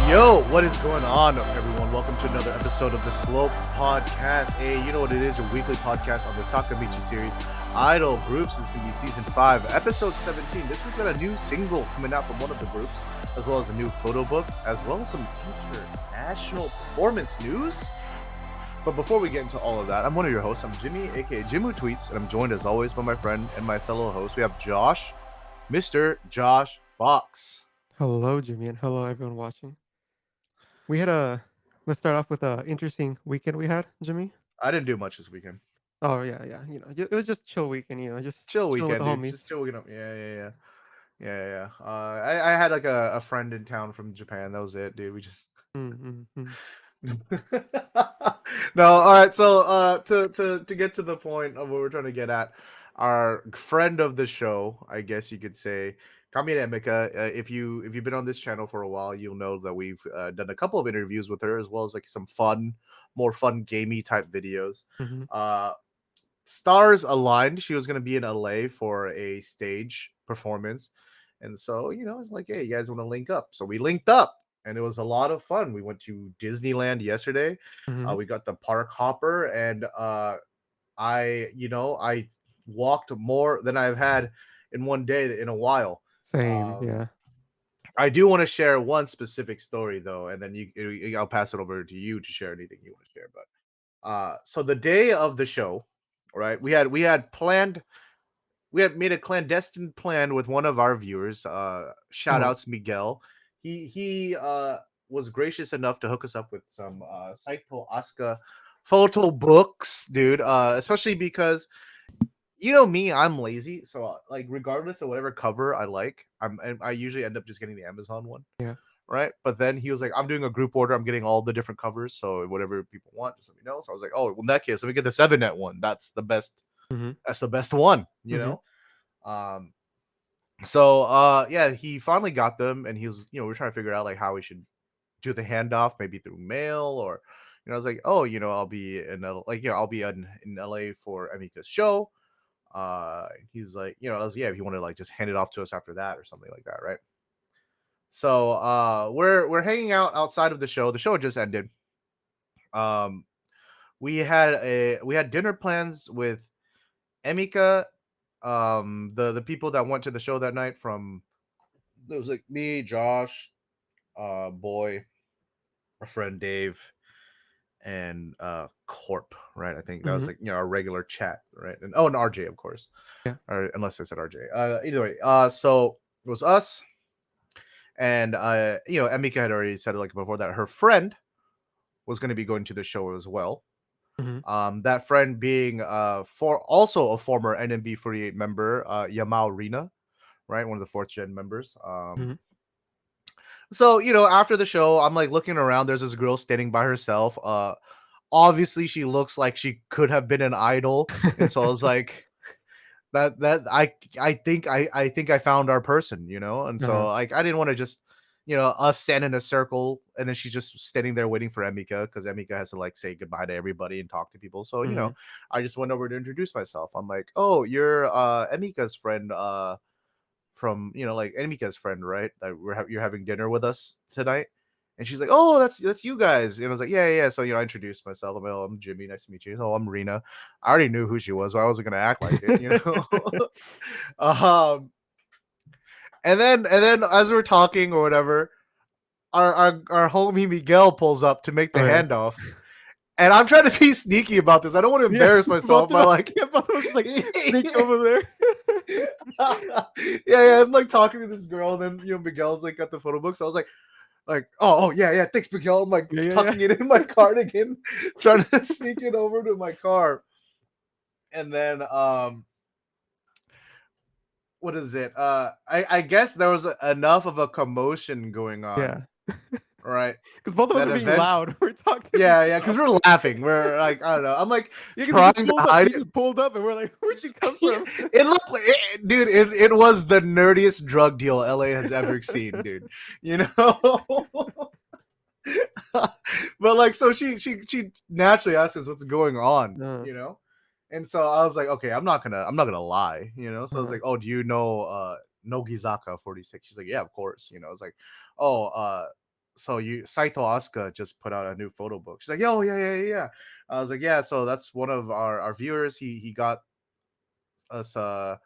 Yo, what is going on, everyone? Welcome to another episode of the Slope Podcast. Hey, you know what it is, your weekly podcast on the Sakurazaka46 series, Idol Groups. This is going to be Season 5, Episode 17. This week we got a new single coming out from one of the groups, as well as a new photo book, as well as some international performance news. But before we get into all of that, I'm one of your hosts. I'm Jimmy, aka Jim Who Tweets, and I'm joined as always by my friend and my fellow host. We have Josh, Mr. Josh Fox. Hello, Jimmy, and hello, everyone watching. Let's start off with a interesting weekend we had, Jimmy. I didn't do much this weekend. Oh, yeah. It was just chill weekend, Chill just chill with the weekend, dude. homies. Just chill weekend. Yeah. I had like a friend in town from Japan. That was it, dude. We just Mm. no. All right. So to get to the point of what we're trying to get at, our friend of the show, I guess you could say, Emika. If you've been on this channel for a while, you'll know that we've done a couple of interviews with her, as well as like some more fun gamey type videos. Mm-hmm. Uh, Stars aligned. She was going to be in LA for a stage performance. And so, it's like, hey, you guys want to link up? So we linked up and it was a lot of fun. We went to Disneyland yesterday. Mm-hmm. We got the park hopper and I walked more than I've had in one day in a while. Same, Um, yeah. I do want to share one specific story though, and then I'll pass it over to you to share anything you want to share. But so the day of the show, right? We had made a clandestine plan with one of our viewers. Shout Oh, outs Miguel. He was gracious enough to hook us up with some Saito Asuka photo books, dude. Especially because you know me, I'm lazy, so like regardless of whatever cover I like, I usually end up just getting the Amazon one, yeah. right? But then he was like, I'm doing a group order. I'm getting all the different covers, so whatever people want, just let me know. So I was like, oh, well, in that case, let me get the 7net one. That's the best. Mm-hmm. That's the best one, you Mm-hmm. know. Um, so yeah, he finally got them, and he was, we're trying to figure out like how we should do the handoff, maybe through mail or, I was like, oh, I'll be in I'll be in LA for Emika's show. He's like, I was, yeah, if you want to like just hand it off to us after that or something like that, right? So we're hanging out outside of the show. The show had just ended. Um, we had dinner plans with Emika, the people that went to the show that night. From it was like me, Josh, boy, our friend Dave, and Corp, right? I think that was Mm-hmm. like our regular chat, right? And and RJ, of course, Yeah. or unless I said RJ. Either way, so it was us, and Emika had already said like before that her friend was going to be going to the show as well. Mm-hmm. That friend being for also a former NMB48 member, Yamal Rina, right? One of the fourth gen members. Mm-hmm. So after the show, I'm like looking around. There's this girl standing by herself. Obviously she looks like she could have been an idol, and so I was like, I think I found our person, and so Uh-huh. like I didn't want to just us stand in a circle and then she's just standing there waiting for Emika because Emika has to like say goodbye to everybody and talk to people. So Mm-hmm. I just went over to introduce myself. I'm like, oh, you're Emika's friend, from like Emika's friend, right? That you're having dinner with us tonight. And she's like, "Oh, that's you guys." And I was like, "Yeah." So I introduced myself. I'm like, "Oh, I'm Jimmy. Nice to meet you." "Oh, I'm Rena." I already knew who she was, but I wasn't gonna act like it. um, and then as we're talking or whatever, our homie Miguel pulls up to make the Oh, yeah. handoff, and I'm trying to be sneaky about this. I don't want to Yeah. embarrass myself by like, Both of us like sneak over there. yeah. I'm like talking to this girl, and then Miguel's like got the photo book. So I was like, oh yeah, thanks, Miguel. I'm like Yeah. tucking it in my cardigan, trying to sneak it over to my car. And then what is it? I guess there was enough of a commotion going on, Yeah. right? Because both of us That are being event, loud. We're talking to yeah, Miguel. because we're laughing. We're like, I don't know. I'm like Yeah, because trying to hide he it. just pulled up, and we're like, "Where'd you come from?" It looked like, dude. It was the nerdiest drug deal LA has ever seen, dude. You know. But like, so she naturally asks us what's going on, Uh, and so I was like, okay, I'm not gonna lie, So I was uh-huh. like, oh, do you know Nogizaka 46? She's like, yeah, of course. I was like, oh, so you Saito Asuka just put out a new photo book. She's like, yo, yeah. I was like, yeah. So that's one of our viewers. He got us a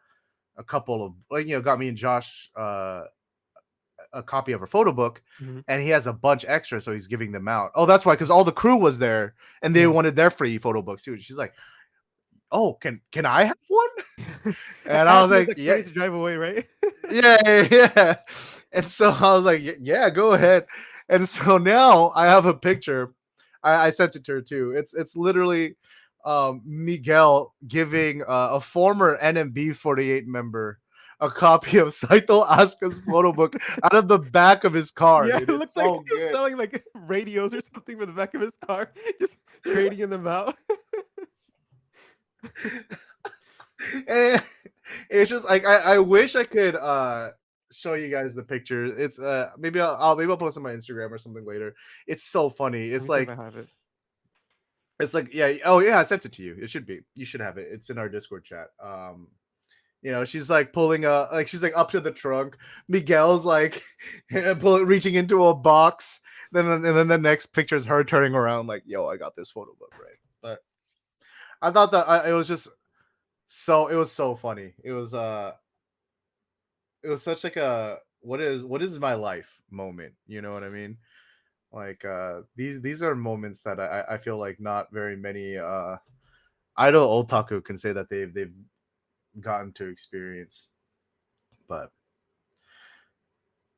couple of like got me and Josh a copy of her photo book, Mhm. and he has a bunch extra, so he's giving them out. Oh, that's why, because all the crew was there and they Yeah. wanted their free photo books too. She's like, oh, can I have one? And I As was he was, like, like, yeah, starting to drive away, right? yeah. And so I was like, yeah, go ahead. And so now I have a picture. I sent it to her too. It's literally Miguel giving a former NMB 48 member a copy of Saito Asuka's photo book out of the back of his car, Yeah, dude. it It's looks like so he was good. selling, like, radios or something from the back of his car, just trading them out. And it's just like I wish I could show you guys the picture. It's maybe I'll post on my Instagram or something later. It's so funny. Let me see if I have it. It's like yeah, oh yeah, I sent it to you. It should be. You should have it. It's in our Discord chat. She's like pulling she's like up to the trunk. Miguel's like reaching into a box. Then the next picture is her turning around like, yo, I got this photo book, right? But I thought that it was just it was so funny. It was such like a what is my life moment, you know what I mean? Like these are moments that I feel like not very many idol otaku can say that they've gotten to experience. But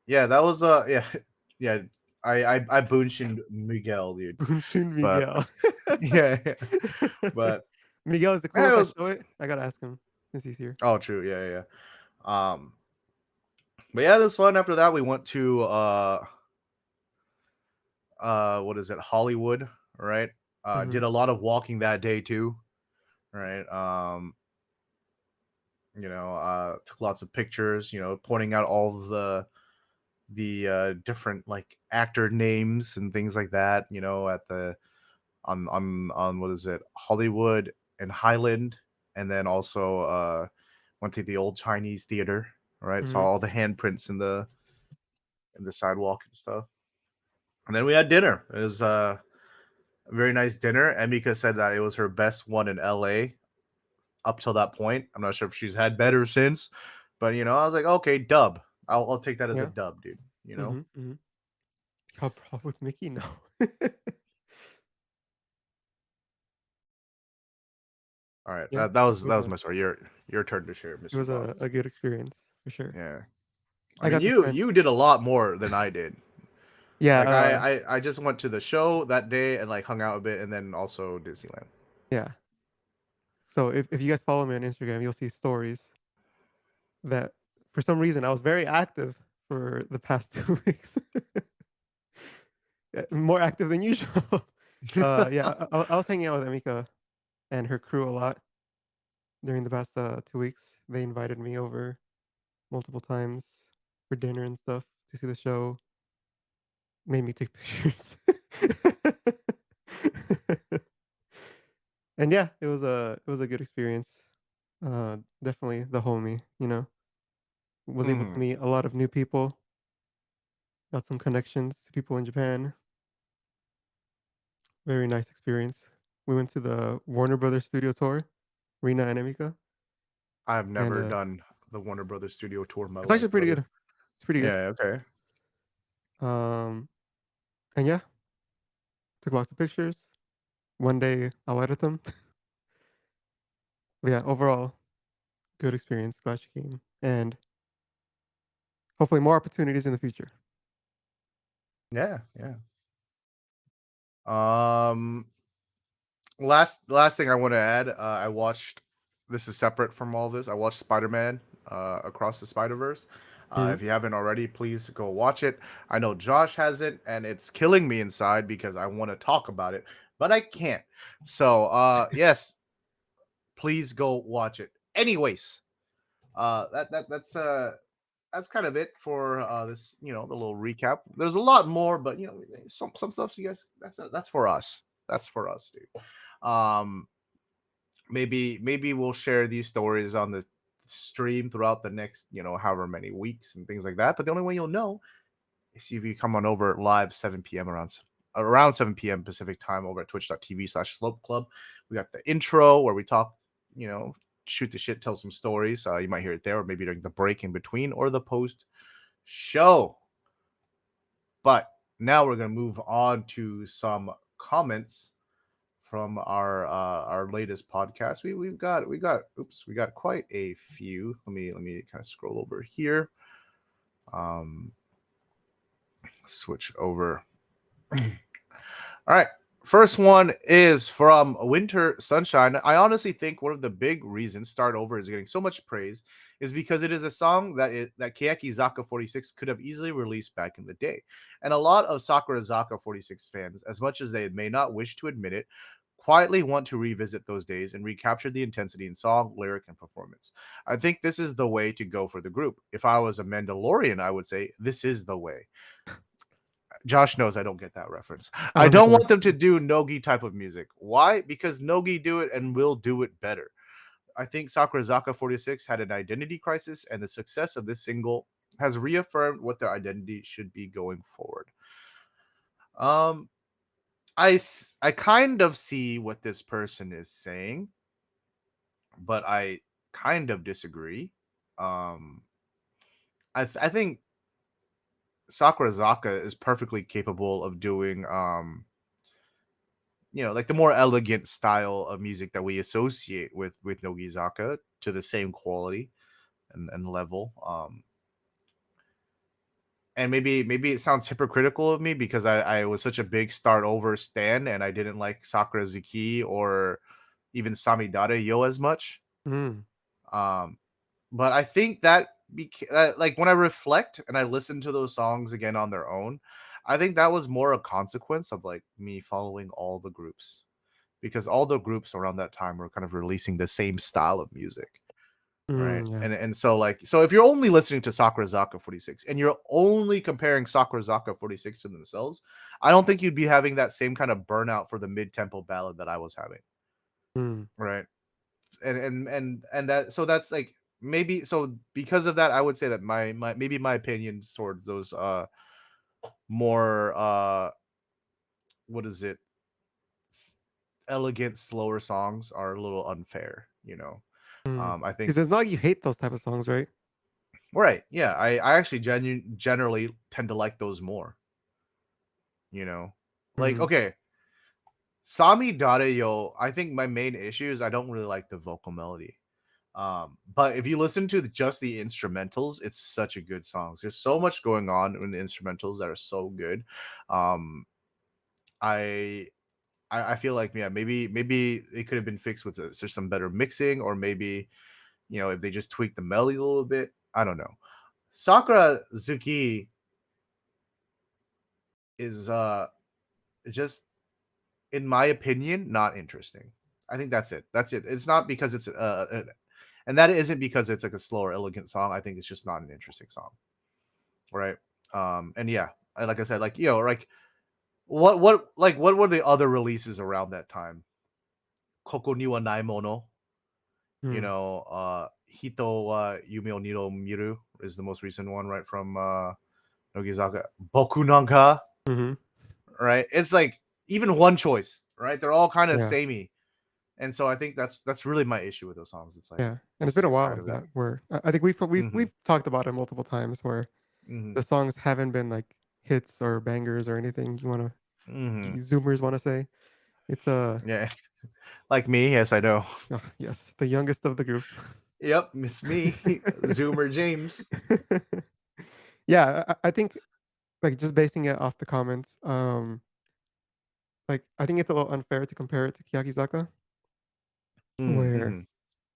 yeah, that was yeah. Yeah, I boonshin Miguel, dude. Bunshin But Miguel. yeah. But Miguel, is it cool yeah, it if I was show it? I gotta ask him since he's here. oh true, yeah. But yeah, it was fun. After that we went to what is it, Hollywood, right? Mhm. Did a lot of walking that day too, right? Took lots of pictures, pointing out all of the different like actor names and things like that, at the on what is it, Hollywood and Highland, and then also went to the old Chinese theater, right? Saw Mhm. all the handprints in the sidewalk and stuff. And then we had dinner. It was a very nice dinner. Emika said that it was her best one in LA up till that point. I'm not sure if she's had better since, but I was like, okay, dub. I'll take that as a Yeah. dub, dude. You know. Mhm, mhm. How proud with Mickey? No. All right, Yeah. that was my story. Your turn to share, It Mr. was Boss. a good experience for sure. Yeah, I I mean got to you spend you did a lot more than I did. yeah, Like I just went to the show that day and like hung out a bit, and then also Disneyland. yeah. So if you guys follow me on Instagram, you'll see stories that for some reason I was very active for the past 2 weeks. More active than usual. Yeah, I was hanging out with Emika and her crew a lot during the past 2 weeks. They invited me over multiple times for dinner and stuff to see the show. Made me take pictures. And yeah, it was a good experience. Definitely the homie, was able to Hmm. meet a lot of new people, got some connections to people in Japan. Very nice experience. We went to the Warner Brothers studio tour, Rina and Emika, I've and never done the Warner Brothers studio tour in my it's actually life, pretty brother. good. It's pretty good. Yeah. Okay. Um, and yeah, took lots of pictures. One day I'll edit them. But yeah, overall, good experience. Glad she came, and hopefully more opportunities in the future. Yeah. Yeah. Um. Last thing I want to add. I watched. This is separate from all this. I watched Spider-Man Across the Spider-Verse. Mhm. If you haven't already, please go watch it. I know Josh hasn't, and it's killing me inside because I want to talk about it, but I can't. So, yes, please go watch it. Anyways, that's kind of it for this, the little recap. There's a lot more, but some stuff you guys that's for us. That's for us, dude. Um, maybe we'll share these stories on the stream throughout the next, however many weeks and things like that. But the only way you'll know see if you come on over live 7 p.m. Around 7 p.m. Pacific time over at twitch.tv/slope club. We got the intro where we talk, you know, shoot the shit, tell some stories. You might hear it there, or maybe during the break in between, or the post show. But now we're gonna move on to some comments from our latest podcast. We got quite a few. Let me kind of scroll over here. Um, switch over. All right. First one is from Winter Sunshine. I honestly think one of the big reasons Start Over is getting so much praise is because it is a song that Sakurazaka46 could have easily released back in the day. And a lot of Sakurazaka46 fans, as much as they may not wish to admit it, quietly want to revisit those days and recapture the intensity in song, lyric, and performance. I think this is the way to go for the group. If I was a Mandalorian, I would say this is the way. Josh knows I don't get that reference. I I don't don't understand. want them to do Nogi type of music. Why? Because Nogi do it and will do it better. I think Sakurazaka46 had an identity crisis, and the success of this single has reaffirmed what their identity should be going forward. Um, I kind of see what this person is saying, but I kind of disagree. Um, I think Sakurazaka is perfectly capable of doing like the more elegant style of music that we associate with Nogizaka to the same quality and level. And maybe it sounds hypocritical of me because I was such a big Start Over stan and I didn't like Sakura Zuki or even Samidare Yo as much. Mm, Um, but I think that like when I reflect and I listen to those songs again on their own, I think that was more a consequence of like me following all the groups because all the groups around that time were kind of releasing the same style of music, right? yeah. And so if you're only listening to Sakurazaka46 and you're only comparing Sakurazaka46 to themselves, I don't think you'd be having that same kind of burnout for the mid-tempo ballad that I was having, Mm, right? And that so that's like maybe so because of that I would say that my maybe my opinions towards those more what is it elegant slower songs are a little unfair, mm. I think. 'Cause it's not like you hate those type of songs, right? Right. Yeah. I actually generally tend to like those more, you know? Like, Mhm, okay, Sami Dareyo, I think my main issue is I don't really like the vocal melody. But if you listen to just the instrumentals, it's such a good song. There's so much going on in the instrumentals that are so good. Um, I I feel like yeah, maybe it could have been fixed with there's some better mixing, or maybe if they just tweak the melody a little bit. I don't know. Sakura Zuki is just in my opinion not interesting. I think that's it. That's it. It's not because it's and that isn't because it's like a slower elegant song. I think it's just not an interesting song, right? And yeah, like I said, like like what were the other releases around that time? Koko ni wa nai mono, mm, Hito wa yume o niro miru is the most recent one, right, from Nogizaka. Boku nanka, mhm, right? It's like even one choice, right? They're all kind of yeah, samey. And so I think that's really my issue with those songs. It's like yeah, and I'm it's been a sick and while tired of of that. that where I think we've Mhm. talked about it multiple times where Mhm. the songs haven't been, like, hits or bangers or anything Mhm. you Zoomers wanna say. It's, Yeah. Like me, yes, I know. yes, the youngest of the group. Yep, it's me, Zoomer James. Yeah, I think, like, just basing it off the comments, like, I think it's a little unfair to compare it to Kyakizaka, Mm, where mhm.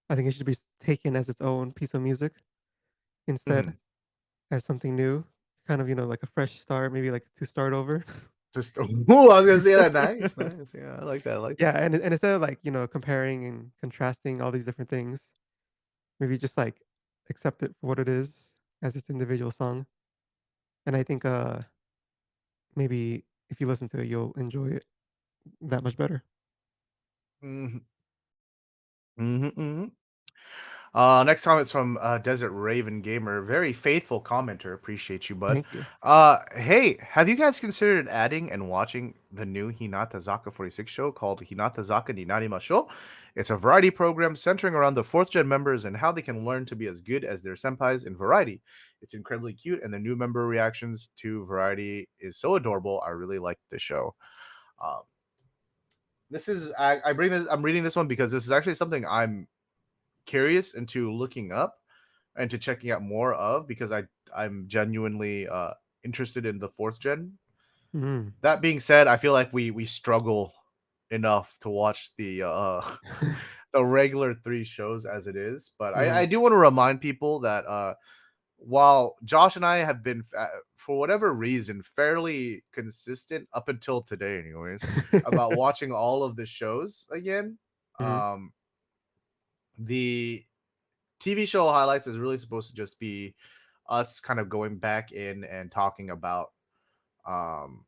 I think it should be taken as its own piece of music instead Mhm. as something new, kind of, like a fresh start, maybe, like, to start over. Just ooh, I was gonna say that. Nice, nice. Yeah, I like that. I like Yeah, that. and instead of, like, comparing and contrasting all these different things, maybe just, like, accept it for what it is as its individual song, and I think, maybe if you listen to it, you'll enjoy it that much better. Mhm. Mhm, mhm. Next comment's from Desert Raven Gamer. Very faithful commenter. Appreciate you, bud. Thank you. Hey, have you guys considered adding and watching the new Hinata Zaka 46 show called Hinata Zaka ni Narima Show? It's a variety program centering around the 4th gen members and how they can learn to be as good as their senpais in variety. It's incredibly cute, and the new member reactions to variety is so adorable. I really like the show. Um, this is I bring this. I'm reading this one because this is actually something I'm curious into looking up and to checking out more of because I'm genuinely interested in the 4th gen. Mm. That being said, I feel like we struggle enough to watch the the regular 3 shows as it is, but I Mhm. do want to remind people that while Josh and I have been for whatever reason fairly consistent up until today anyways about watching all of the shows again, Mhm. um the TV show highlights is really supposed to just be us kind of going back in and talking about um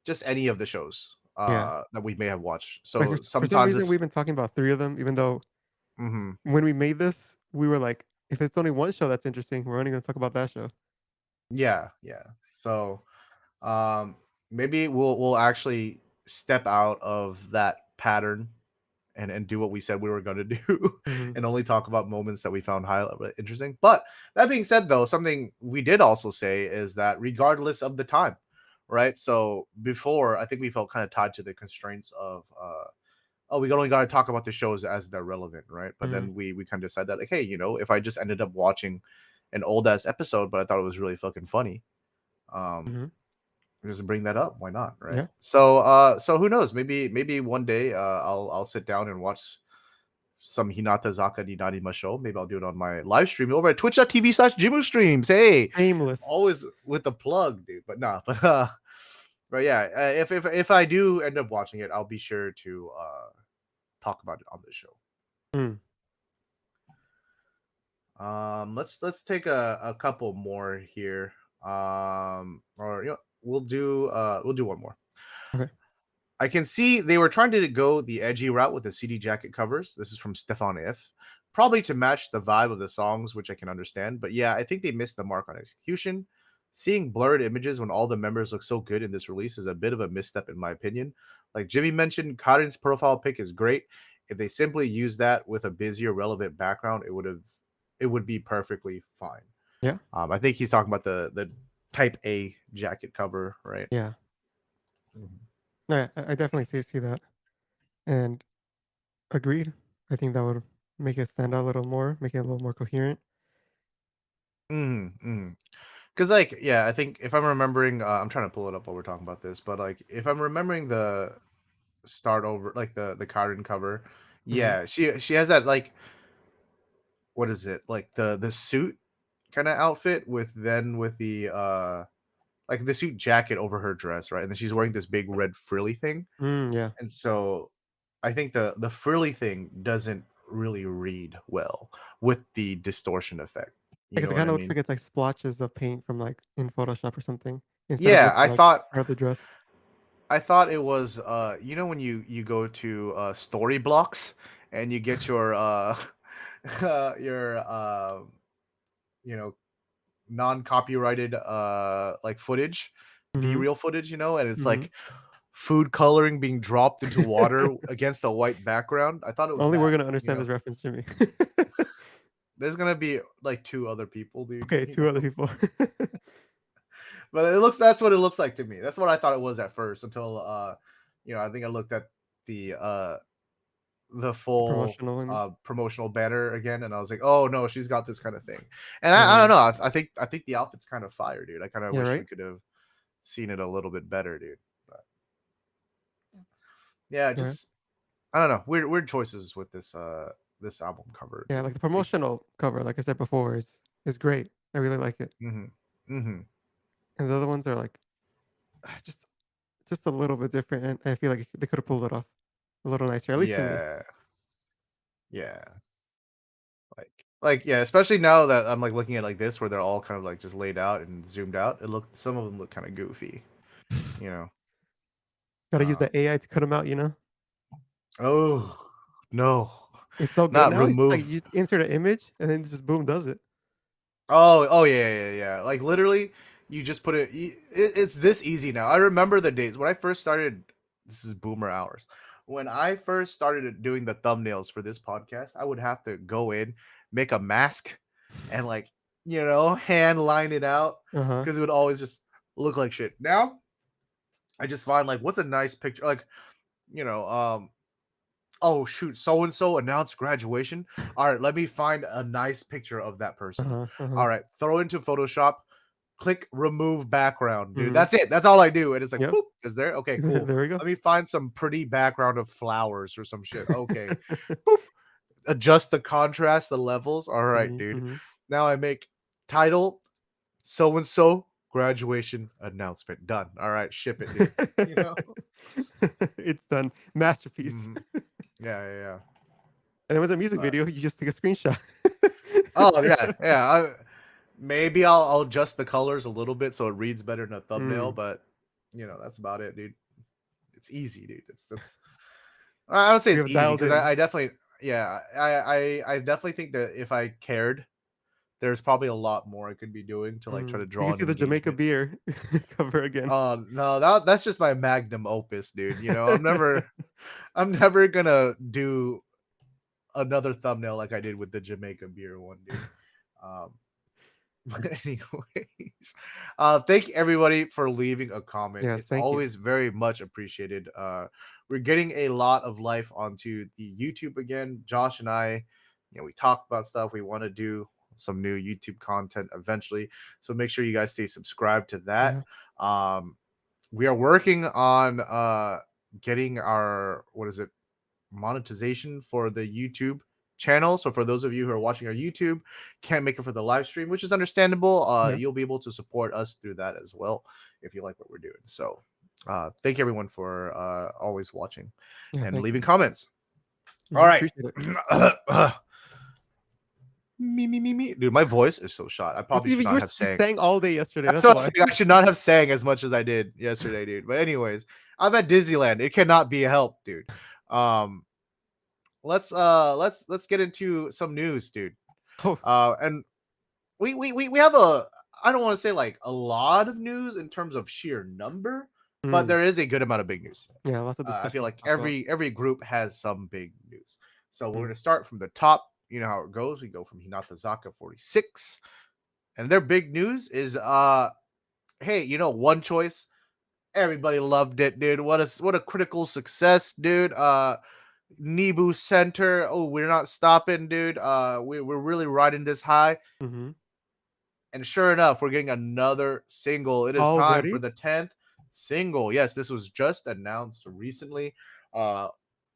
just any of the shows Yeah. that we may have watched. Like, So for some sometimes reason, it's we've been talking about 3 of them, even though mhm, when we made this, we were like, "If it's only one show that's interesting, we're only gonna talk about that show." yeah, yeah. So um maybe we'll actually step out of that pattern and do what we said we were going to do Mhm. and only talk about moments that we found highly interesting. But that being said, though, something we did also say is that regardless of the time, right? So before, I think we felt kind of tied to the constraints of, oh, we only got to talk about the shows as they're relevant, right? But Mhm. then we kind of decided that, like, hey, if I just ended up watching an old ass episode, but I thought it was really fucking funny, um, Mhm. just bring that up. Why not, right? Yeah. So who knows? Maybe one day I'll sit down and watch some Hinata Zaka ni Narima show. Maybe I'll do it on my live stream over at twitch.tv/Jimu streams. Hey, Shameless. always with the plug, dude. But nah, but yeah, if I do end up watching it, I'll be sure to talk about it on the show. Mm. Let's take a couple more here. Or we'll do one more. Okay. I can see they were trying to go the edgy route with the CD jacket covers. This is from Stefan F. Probably to match the vibe of the songs, which I can understand. But yeah, I think they missed the mark on execution. Seeing blurred images when all the members look so good in this release is a bit of a misstep, in my opinion. Like Jimmy mentioned, Karin's profile pic is great. If they simply use that with a busier, relevant background, it would be perfectly fine. Yeah. I think he's talking about the Type A jacket cover, right? Yeah. Mhm. No, yeah, I definitely see that, and agreed. I think that would make it stand out a little more, make it a little more coherent. Mhm. Because like, yeah, I think if I'm remembering, I'm trying to pull it up while we're talking about this, but like, if I'm remembering the start over, like the Karen cover, Mhm. yeah, she has that like, what is it, like the suit kind of outfit with the like the suit jacket over her dress, right? And then she's wearing this big red frilly thing, Mm, yeah. and so I think the frilly thing doesn't really read well with the distortion effect. You Because know it what I kinda looks mean? like it's, like, splotches of paint from, like, in Photoshop or something, instead of Yeah, looking like part of the dress. I thought it was when you go to story blocks and you get your your you know non-copyrighted like footage, Mhm. B-reel footage, and it's Mhm. like food coloring being dropped into water against a white background. I thought it was Only we're that, gonna understand this reference, Jimmy. There's gonna be like two other people, dude, Okay, 2 other people. but that's what it looks like to me. That's what I thought it was at first until I think I looked at the The full promotional image. promotional banner again, and I was like, oh no, she's got this kind of thing. And I don't Mhm. know. I think the outfit's kind of fire, dude. I kind of Yeah, wish we right? could have seen it a little bit better, dude. But yeah, Yeah. just I don't know. Weird choices with this album cover, Yeah, dude. like, the promotional cover, like I said before, is great. I really like it. Mm-hmm. Mm-hmm. And the other ones are, like, just just a little bit different, and I feel like they coulda pulled it off a little nicer, at least to me. Yeah. Yeah. Like yeah, especially now that I'm like looking at like this where they're all kind of like just laid out and zoomed out. Some of them look kind of goofy, you know. Gotta use Um, the AI to cut them out, you know? oh no. It's so good not now. It's just like remove. you just insert an image and then just boom does it. Oh yeah. Like literally, you just put it's this easy now. I remember the days when I first started. This is boomer hours. When I first started doing the thumbnails for this podcast, I would have to go in, make a mask, and like hand line it out Uh huh. because it would always just look like shit. Now I just find like what's a nice picture, like you know, oh shoot, so and so announced graduation. All right, let me find a nice picture of that Uh person. huh. Uh huh. All right, throw into Photoshop, click remove background, dude. Mm-hmm. That's it. That's all I do. And it's like, Yep. boop, is there? Okay, cool. There we go. Let me find some pretty background of flowers or some shit. Okay. Boop. Adjust the contrast, the levels. All right, Mm-hmm. dude. Mm-hmm. Now I make title so and so graduation announcement. Done. All right, ship it, dude. You know? It's done. Masterpiece. Mhm. Yeah. And it was a music But video. You just take a screenshot. oh yeah. Maybe I'll adjust the colors a little bit so it reads better in a thumbnail, Mm. but that's about it, dude. It's easy, dude. It's I would say We it's have easy dialed because in. I definitely I definitely think that if I cared, there's probably a lot more I could be doing to like try Mm. to You draw can an see the Jamaica engagement. beer cover again. Oh no, that's just my magnum opus, dude. I'm never gonna do another thumbnail like I did with the Jamaica beer one, dude. Um, But anyways, thank everybody for leaving a comment. Yes, It's thank you. always very much appreciated. We're getting a lot of life onto the YouTube again. Josh and I, we talk about stuff. We want to do some new YouTube content eventually. So make sure you guys stay subscribed to that. Yeah. Um, we are working on getting our monetization for the YouTube channel. So for those of you who are watching our YouTube, can't make it for the live stream, which is understandable. Yeah. You'll be able to support us through that as well if you like what we're doing. So thank you everyone for always watching Yeah. and Thank you. leaving comments. All Mm-hmm. right. Appreciate it. Me. Dude, my voice is so shot. I It's probably should even not you have sang. sang all day yesterday. That's That's what I'm why. saying. I should not have sang as much as I did yesterday, dude. But anyways, I'm at Disneyland. It cannot be helped, dude. Um, let's get into some news, dude. Oh. And we have a, I don't want to say like a lot of news in terms of sheer number, but Mm. there is a good amount of big news. Yeah. Lots of I feel discussions to like talk about. every group has some big news. So we're Mm. gonna start from the top. You know how it goes. We go from Hinata Zaka 46, and their big news is hey, One Choice. Everybody loved it, dude. What a critical success, dude. Nibu Center. Oh, we're not stopping, dude. We're really riding this high. Mm-hmm. And sure enough, we're getting another single. It is time for Already? the 10th single. Yes, this was just announced recently. Uh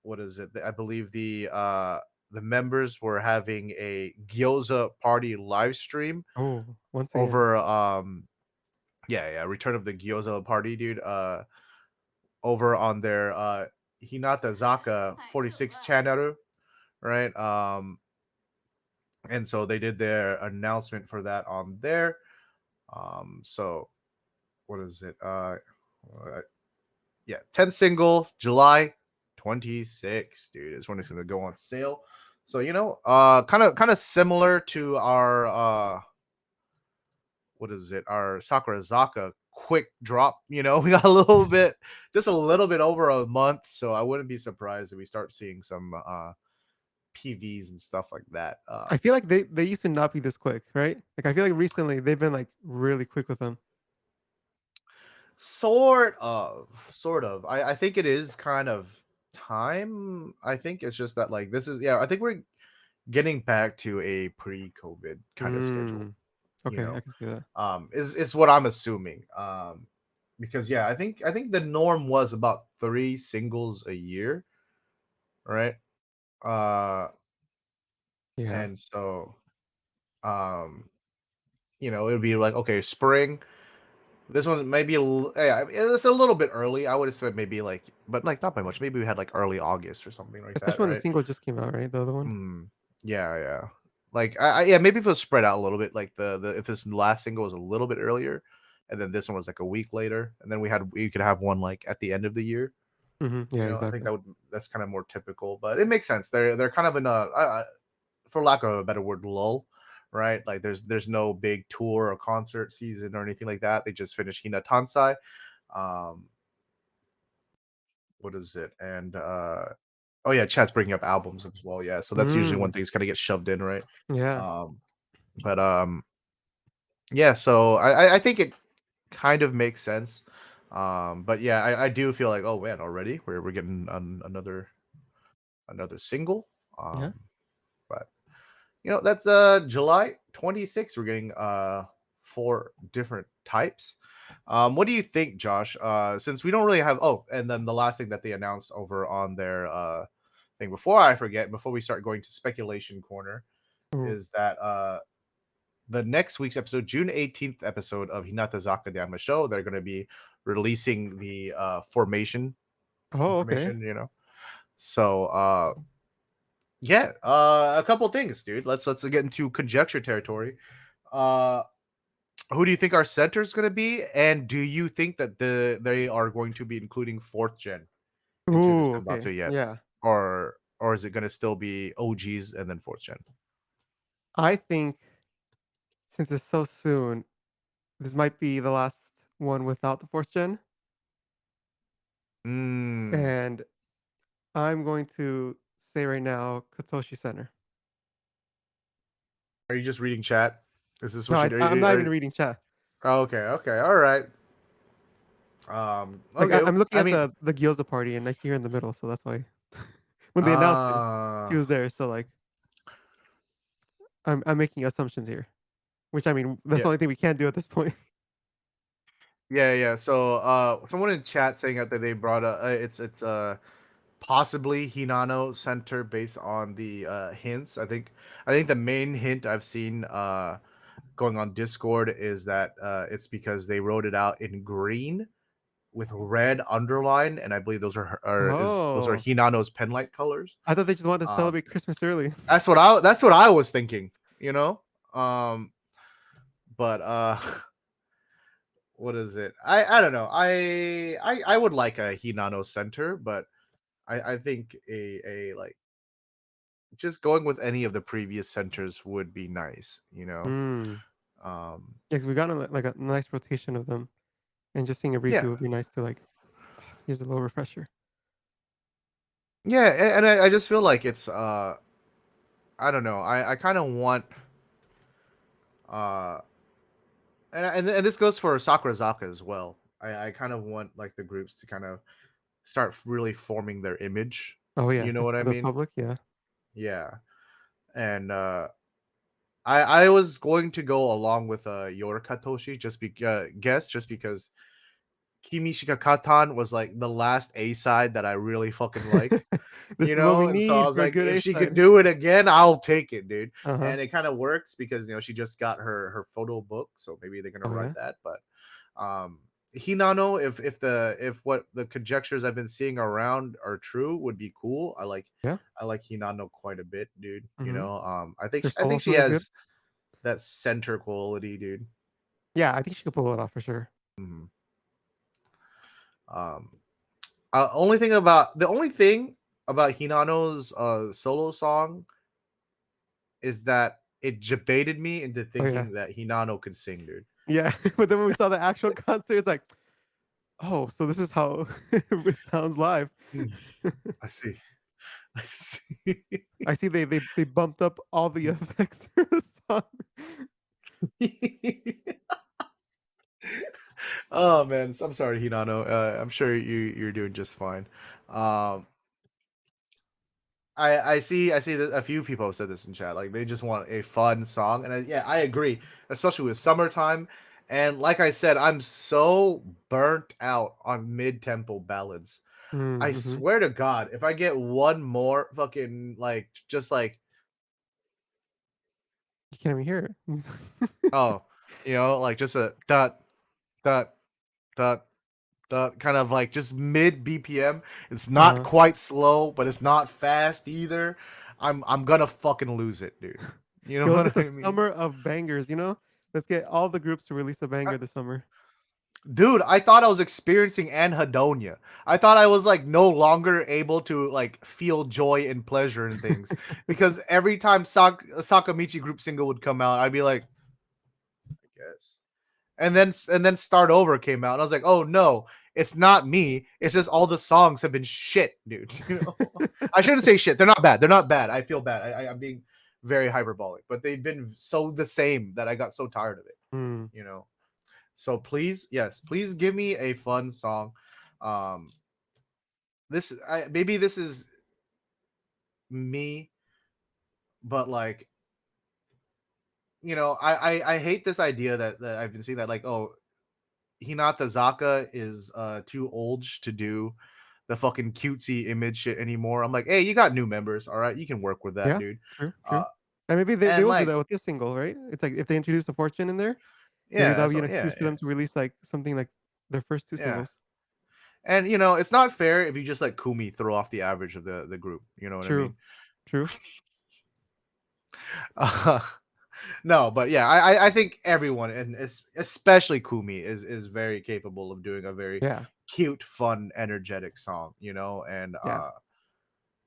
what is it? I believe the members were having a gyoza party live stream Oh, once again. over Return of the Gyoza party, dude. Over on their Hinata Zaka 46 channel, right? And so they did their announcement for that on there. So what is it? Uh, yeah, 10th single, July 26th, dude, is when it's gonna go on sale. So kind of similar to our what is it? Our Sakurazaka quick drop. We got just a little bit over a month, so I wouldn't be surprised if we start seeing some PVs and stuff like that. I feel like they used to not be this quick, right? Like I feel like recently they've been like really quick with them. Sort of. I think it is kind of time. I think it's just that like this is I think we're getting back to a pre-COVID kind of schedule. Mm. Okay, I can see that. Is what I'm assuming. Because I think the norm was about 3 singles a year, right? Uh, Yeah. and so it would be like okay, spring. This one maybe it's a little bit early. I would expect maybe like, but like not by much. Maybe we had like early August or something like that, Especially when the right? single just came out, right? The other one. Yeah. Like yeah, maybe if it was spread out a little bit, like the if this last single was a little bit earlier, and then this one was like a week later, and then we could have one like at the end of the year. Yeah, I think exactly. that's kind of more typical, but it makes sense. They're kind of in for lack of a better word, lull, right? Like there's no big tour or concert season or anything like that. They just finished Hina Tansai. Um, what is it? And oh yeah, chat's bringing up albums as well. Yeah, so that's usually when Mm, things kind of get shoved in, right? yeah, Um, but yeah, so I think it kind of makes sense. But yeah, I do feel like, oh man, already we're getting another single. yeah. But that's July 26th. We're getting four different types. What do you think, Josh? Since we don't really have, oh, and then the last thing that they announced over on their thing, before I forget, before we start going to speculation corner, Ooh. is that the next week's episode, June 18th episode of Hinata Zaka Dama Show, they're going to be releasing the formation Oh, okay. information, So yeah, a couple things, dude. Let's get into conjecture territory. Uh who do you think our center is going to be, and do you think that they are going to be including fourth gen into this Ooh, okay. Senbatsu yet, Yeah. or is it going to still be OGs and then fourth gen? I think since it's so soon, this might be the last one without the 4th gen, Mm. and I'm going to say right now, Kotoshi Center. Are you just reading chat? Is this No, what you do? I'm not even reading chat. Oh, okay, all right. Like, Okay. I'm looking I at mean, the gyoza party, and I see her in the middle, so that's why when they announced it, she uh was there, so, like, I'm making assumptions here, which, I mean, that's yeah, the only thing we can do at this point. yeah. So, someone in chat saying that they brought it's possibly Hinano Center based on the hints. I think the main hint I've seen going on Discord is that it's because they wrote it out in green with red underline, and I believe those are Oh, Hinano's penlight colors. I thought they just wanted to Um, celebrate Christmas early. that's what I was thinking. You know, um, but what is it? I don't know. I would like a Hinano Center, but I think a like just going with any of the previous centers would be nice. Mm. Um, Yeah, 'cause we got like a nice rotation of them, and just seeing a repeat yeah, would be nice to like. Here's a little refresher. yeah, and I just feel like it's I don't know. I kind of want uh and this goes for Sakurazaka as well. I kind of want like the groups to kind of start really forming their image. Oh yeah, You know just what I to the mean? public. Yeah. Yeah. And I was going to go along with your Katoshi just because Kimi Shikakatan was like the last A side that I really fucking liked. This is what we And so I need was for a like, good if A she could side. do it again, I'll take it, dude. Uh huh. And it kind of works because she just got her photo book, so maybe they're gonna Oh write yeah. that. But Hinano, if what the conjectures I've been seeing around are true, would be cool. Yeah. I like Hinano quite a bit, dude. Mm-hmm. I think Her I solo think she song is good. has that center quality, dude. Yeah, I think she could pull it off for sure. Mhm. Um, the only thing about Hinano's solo song is that it debated me into Oh yeah. thinking that Hinano could sing, dude. Yeah, but then when we saw the actual concert, it's like, oh, so this is how it sounds live. Hmm, I see. I see. I see they bumped up all the effects for the song. Oh man, I'm sorry, Hinano. I'm sure you're doing just fine. Um, I see that a few people have said this in chat. Like they just want a fun song, and yeah, I agree, especially with summertime. And like I said, I'm so burnt out on mid-tempo ballads. I Mm-hmm. swear to God, if I get one more fucking like just like You can't even hear it. oh, like just a dot dot dot dot kind of like just mid BPM. It's not Uh-huh. quite slow, but it's not fast either. I'm gonna fucking lose it, dude. You know Yo, let's get what the I mean? summer of bangers, you know? Let's get all the groups to release a I, banger this summer. Dude, I thought I was experiencing anhedonia. I thought I was like no longer able to like feel joy and pleasure in things because every time a Sakamichi group single would come out, I'd be like, I guess. And then Start Over came out, and I was like, oh no, it's not me. It's just all the songs have been shit, dude. I shouldn't say shit. They're not bad. They're not bad. I feel bad. I'm being very hyperbolic, but they've been so the same that I got so tired of it. Mm. You know. So please, yes, please give me a fun song. Um, maybe this is me, but like I hate this idea that I've been seeing that like Hinata Zaka is too old to do the fucking cutesy image shit anymore. I'm like, hey, you got new members, all right, you can work with that, Yeah, dude. true, Uh, true. And maybe they and will do like, that with this single, right? It's like if they introduce a Fortune in there, maybe yeah, that'll be so an yeah, excuse for them to release like something like their first 2 yeah. singles. And it's not fair if you just let Kumi throw off the average of the group. You know what I True, mean? true. Uh, no, but yeah, I think everyone, and especially Kumi, is very capable of doing a very Yeah, cute, fun, energetic song. And yeah.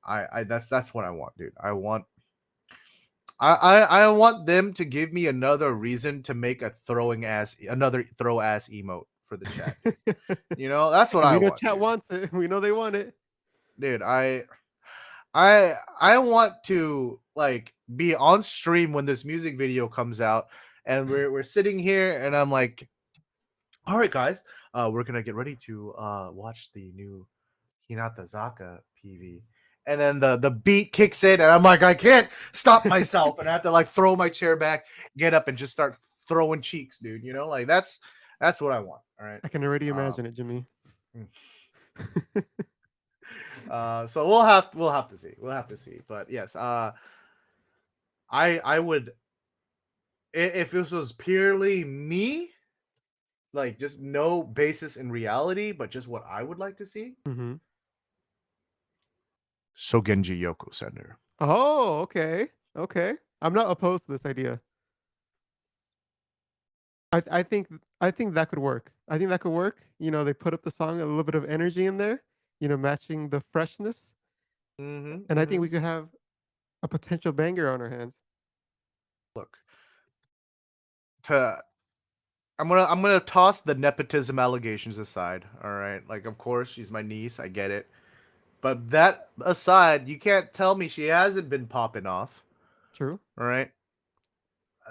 I that's what I want, dude. I want them to give me another reason to make another throw ass emote for the chat, dude. That's what And I we know want, chat dude. wants it. We know they want it. Dude, I want to like be on stream when this music video comes out, and we're sitting here, and I'm like, all right, guys, we're gonna get ready to watch the new Hinata Zaka PV. And then the beat kicks in, and I'm like, I can't stop myself, and I have to like throw my chair back, get up, and just start throwing cheeks, dude. Like that's what I want. All right. I can already Um, imagine it, Jimmy. so we'll have to see. We'll have to see. But yes, I would, if this was purely me, like just no basis in reality, but just what I would like to see. Mhm. Sogenji Yoko Center. Oh, okay. Okay. I'm not opposed to this idea. I think I think that could work. I think that could work. They put up the song, a little bit of energy in there, matching the freshness, Mm-hmm, and I think mm-hmm. we could have a potential banger on our hands. Look, to I'm gonna toss the nepotism allegations aside. All right, like of course she's my niece, I get it, but that aside, you can't tell me she hasn't been popping off. True. All right,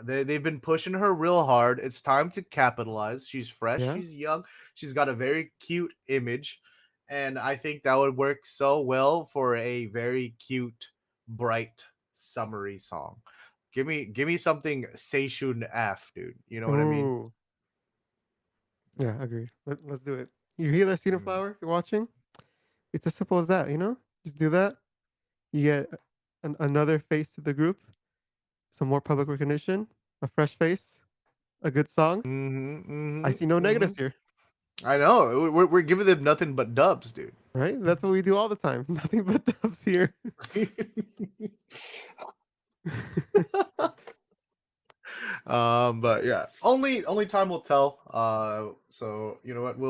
they've been pushing her real hard. It's time to capitalize. She's fresh, Yeah. she's young, she's got a very cute image, and I think that would work so well for a very cute, bright, summery song. Give me something Seishun F, dude. You know what I mean? Ooh. Yeah, agreed. Let's do it. You hear that, Cedar Mm. Flower? If you're watching, it's as simple as that. Just do that. You get another face to the group, some more public recognition, a fresh face, a good song. Mhm, I mhm, see no negatives mhm. here. I know. We're giving them nothing but dubs, dude. Right? That's what we do all the time. Nothing but dubs here. But yeah, only time will tell. So you know what? We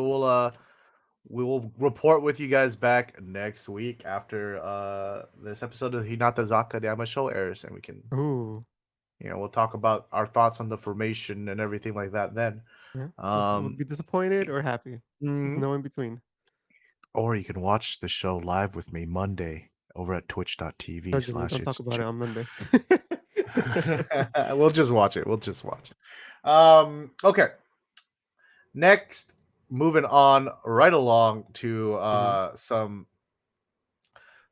will report with you guys back next week after this episode of Hinata Zaka Dama Show airs, and we can Ooh. we'll talk about our thoughts on the formation and everything like that then. Yeah. We'll Um, be disappointed or happy. There's mhm. no in between. Or you can watch the show live with me Monday over at No, twitch.tv Jimmy, slash don't talk it's about it on Monday. we'll just watch it. We'll just watch it. Okay. Next, moving on right along to Mhm. some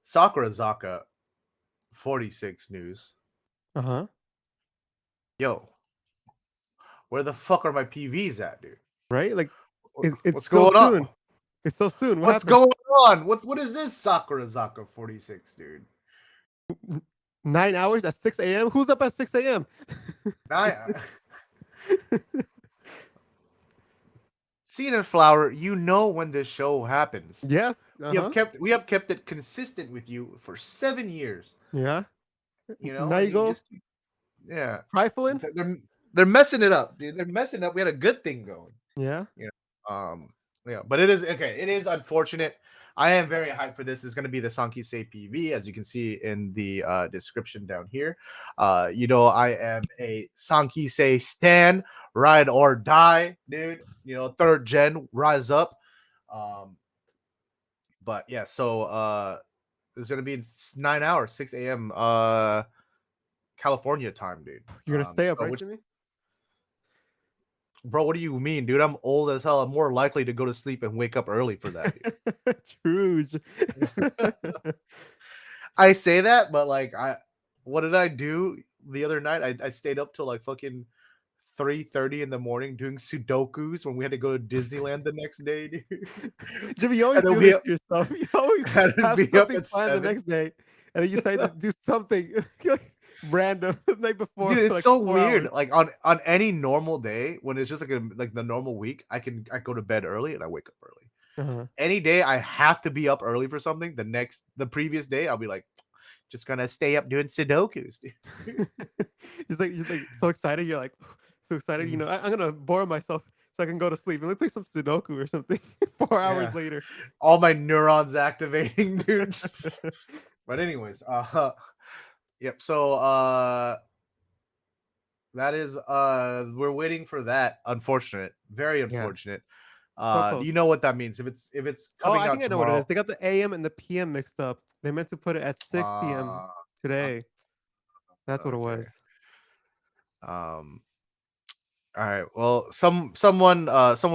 Sakurazaka46 news. Uh-huh. Yo, where the fuck are my PVs at, dude? Right? Like it's What's so going on? soon. It's so soon. What What's happened? going on? What is this Sakurazaka46, dude? 9 hours at 6 a.m. Who's up at 6 a.m.? I Seed and Flower, when this show happens. Yes. We have Uh-huh. kept it consistent with you for 7 years. Yeah. Now And you you go just yeah. trifling? They're messing it up, dude. They're messing up. We had a good thing going. Yeah. You know? Yeah, but it is okay. It is unfortunate. I am very hyped for this. It's going to be the Sankisei PV, as you can see in the description down here. I am a Sankisei stan, ride or die, dude. Third gen, rise up. Um, but yeah, so it's gonna be 9 hours, 6 a.m. California time, dude. You're gonna stay up, So right, which Jimmy? bro, what do you mean, dude? I'm old as hell. I'm more likely to go to sleep and wake up early for that, True. dude. I say that, but like what did I do the other night? I stayed up till like fucking 3:30 in the morning doing Sudokus when we had to go to Disneyland the next day, dude. Jimmy, you always And then do we this to yourself. You always had to have be up something at planned the 7. next day, and then you decide to do something like random the night before Dude, for it's like so 4 hours. weird. Like on any normal day when it's just like the normal week, I go to bed early and I wake up early. Uh-huh. Any day I have to be up early for something, the previous day I'll be like just gonna stay up doing Sudokus. Just like so excited. You're like so excited. Mm, I'm gonna bore myself so I can go to sleep. Let me play some Sudoku or something. 4 hours yeah. later. All my neurons activating, dude. But anyways, yep. So that is we're waiting for that. Unfortunate, very Yeah, unfortunate. so Do close. you know what that means? If it's Oh, coming I out think I know what it is. tomorrow, They got the AM and the PM mixed up. They meant to put it at 6 p.m. uh, today. That's what it okay. was. Um, all right. Well, someone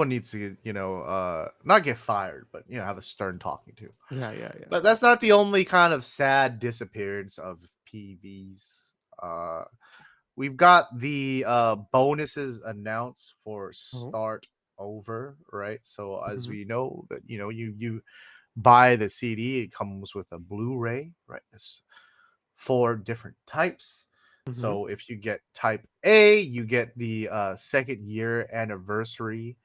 needs to not get fired, but have a stern talking to. Yeah, yeah, yeah. But that's not the only kind of sad disappearance of PVs. We've got the bonuses announced for Oh. Start Over, right? So as Mhm, we know that you buy the CD, it comes with a Blu-ray, right? There's 4 different types. mhm, So if you get type A, you get the second year anniversary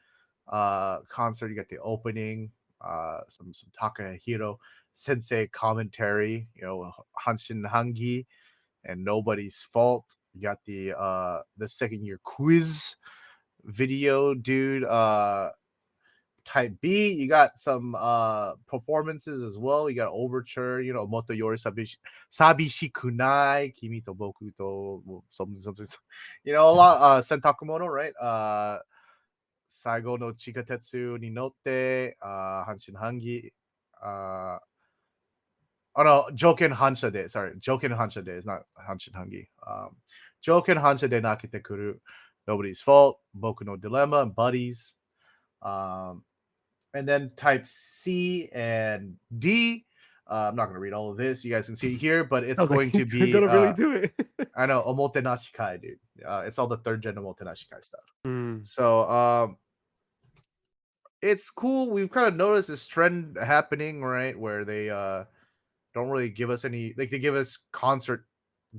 concert. You get the opening, some Takahiro Sensei commentary, Hanshin Hangi and Nobody's Fault. You got the second year quiz video, dude. Type B, you got some performances as well. You got Overture, Moto Yori Sabishi Kunai, Kimi to Boku to something. A lot Sentakumono, right? Saigo no Chikatetsu ni Notte, Hanshin Hangi, uh oh no, Joken Hansha Day. Sorry, Joken Hansha Day is not Hanshin Hangi. Joken Hansha Day Nakite Kuru, Nobody's Fault, Boku no Dilemma, and Buddies. Um, and then type C and D. I'm not going to read all of this. You guys can see it here, but I it's was like, going to "He's be, gonna really do it." I know, Omotenashi Kai, dude. It's all the third gen Omotenashi Kai stuff. Mm, So, it's cool. We've kind of noticed this trend happening, right? Where they don't really give us any, like, they give us concert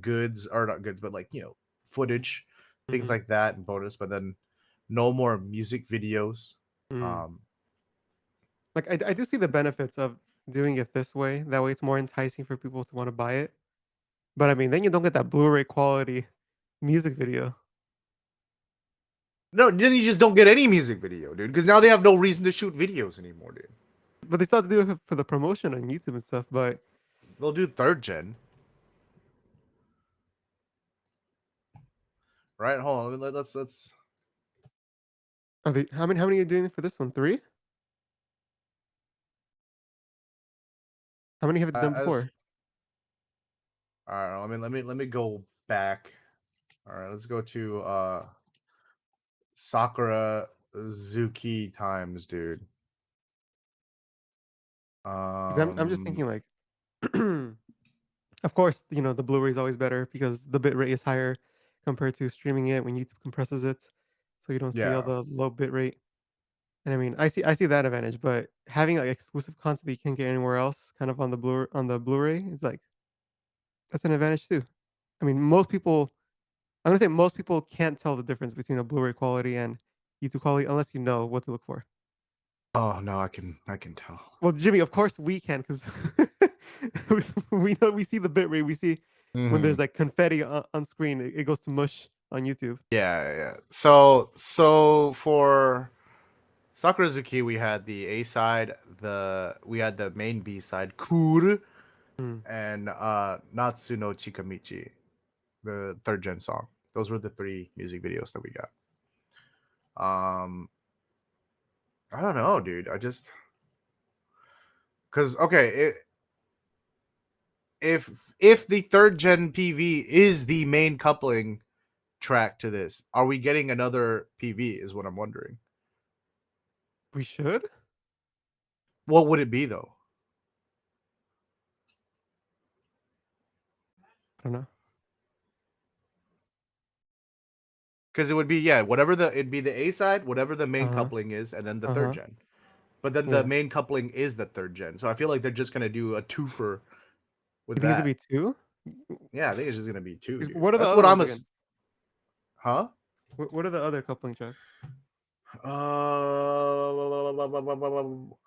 goods, or not goods, but like, footage, things mhm, like that, and bonus, but then no more music videos. mm. Um, Like, I do see the benefits of doing it this way. That way it's more enticing for people to wanna buy it. But, I mean, then you don't get that Blu-ray quality music video. No, then you just don't get any music video, dude. Because now they have no reason to shoot videos anymore, dude. But they still have to do it for the promotion on YouTube and stuff, but They'll do third gen, right? Hold on, let's. are they how many are you doing for this one? 3? How many have you done As before? all right, let me go back. All right, let's go to Sakura Zuki times, dude. 'Cause I'm just Um, thinking, like, of course, the Blu-ray is always better because the bit rate is higher compared to streaming it when YouTube compresses it, so you don't see all yeah. the low bit rate. And I mean, I see that advantage, but having, like, exclusive content that you can't get anywhere else kind of on the Blu-ray is, like, that's an advantage too. I mean, I'm gonna say most people can't tell the difference between a Blu-ray quality and YouTube quality unless you know what to look for. Oh no, I can tell. Well, Jimmy, of course we can, because we know we see the bit rate. We see when there's Hmm. like confetti on screen, it goes to mush on YouTube. Yeah, yeah. So Sakurazuki, we had the A side, we had the main B side, Kur, Mm. and Natsu no Chikamichi, the third gen song. Those were the three music videos that we got. I don't know, dude. I just because okay, if the third gen PV is the main coupling track to this, are we getting another PV? Is what I'm wondering. We should? What would it be though? I don't know. Because it would be it'd be the A side, whatever the main Uh-huh. coupling is, and then the third Uh-huh. gen. But then the Yeah. main coupling is the third gen. So I feel like they're just gonna do a twofer with You think it's gonna that. be 2? Yeah, I think it's just gonna be two, dude. What are the That's other what ones again? huh? What are the other coupling tracks?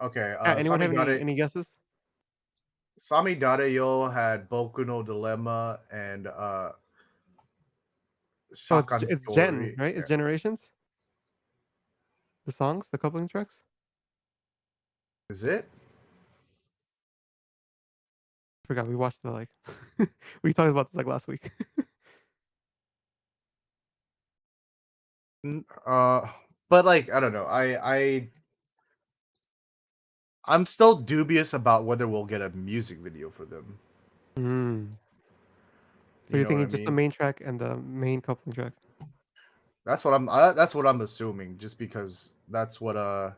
Okay. Yeah, anyone have Samidare any guesses? Samidare Yo had Boku no Dilemma and Oh, it's Gen, Shakantori. right? It's Yeah. Generations? The songs, the coupling tracks? Is it? Forgot we watched the like we talked about this like last week. N- Uh, but like I don't know. I'm still dubious about whether we'll get a music video for them. Mm. So You you're know what thinking I just the mean? main track and the main coupling track? That's what I'm assuming, just because that's what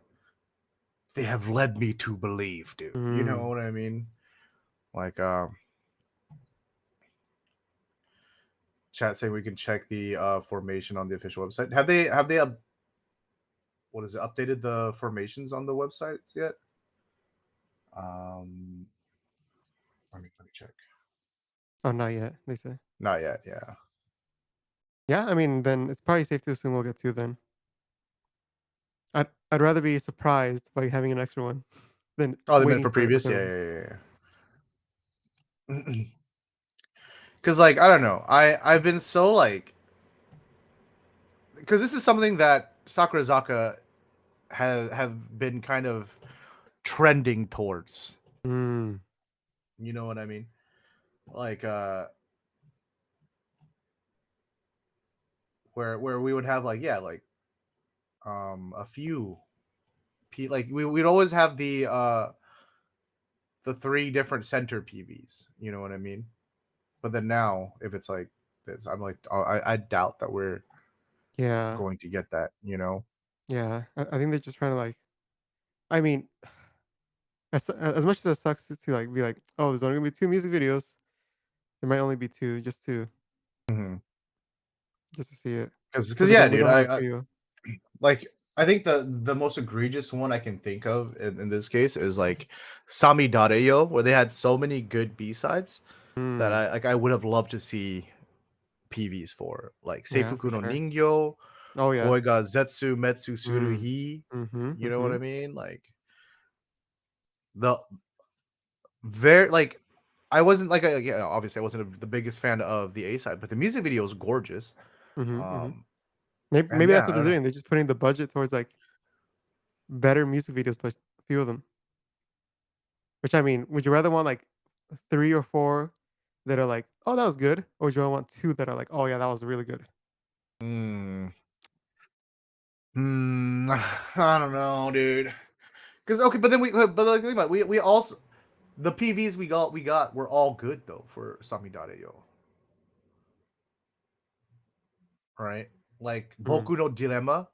they have led me to believe, dude. You know Mm. what I mean? Like chat saying we can check the formation on the official website. Have they what is it updated the formations on the websites yet? Um, let me check. Oh, not yet, they say. Not yet. Yeah. Yeah, I mean, then it's probably safe to assume we'll get 2 then. I'd rather be surprised by having an extra one than Oh, they meant waiting for for a previous. third Yeah, one. yeah, yeah. Because like I don't know, I've been so like because this is something that Sakurazaka have been kind of trending towards. Mm. You know what I mean? Like where we would have like a few like we'd always have the three different center PVs. You know what I mean? But then now, if it's like this, I'm like, I doubt that we're Yeah. going to get that. You know? Yeah. I think they're just trying to, like I mean, as much as it sucks to, like, be like, "Oh, there's only gonna be 2 music videos," there might only be 2 Mm-hmm. just to see it. Because So yeah, we dude, don't have a trio. like I think the most egregious one I can think of in this case is like Sami Dareyo, where they had so many good B sides that Mm. I would have loved to see PVs for, like Yeah, for Seifuku no sure. Ningyo, Oh, yeah. Koi ga Zetsu Metsu Mm. Suruhi. Mhm, You know what I mhm. mean? Like the very like I wasn't like obviously I wasn't the biggest fan of the A side, but the music video is gorgeous. Mhm, mhm. Um and Maybe yeah, that's I what they're don't know. doing. They're just putting the budget towards, like, better music videos, but few of them. Which, I mean, would you rather want, like, 3 or 4 that are like, "Oh, that was good," or would you rather want 2 that are like, "Oh, yeah, that was really good?" Hmm. I don't know, dude. Because okay, but then but like think about it, we also the PVs we got were all good though for Samidare-yo, right? Like Mm. Boku no Dilemma,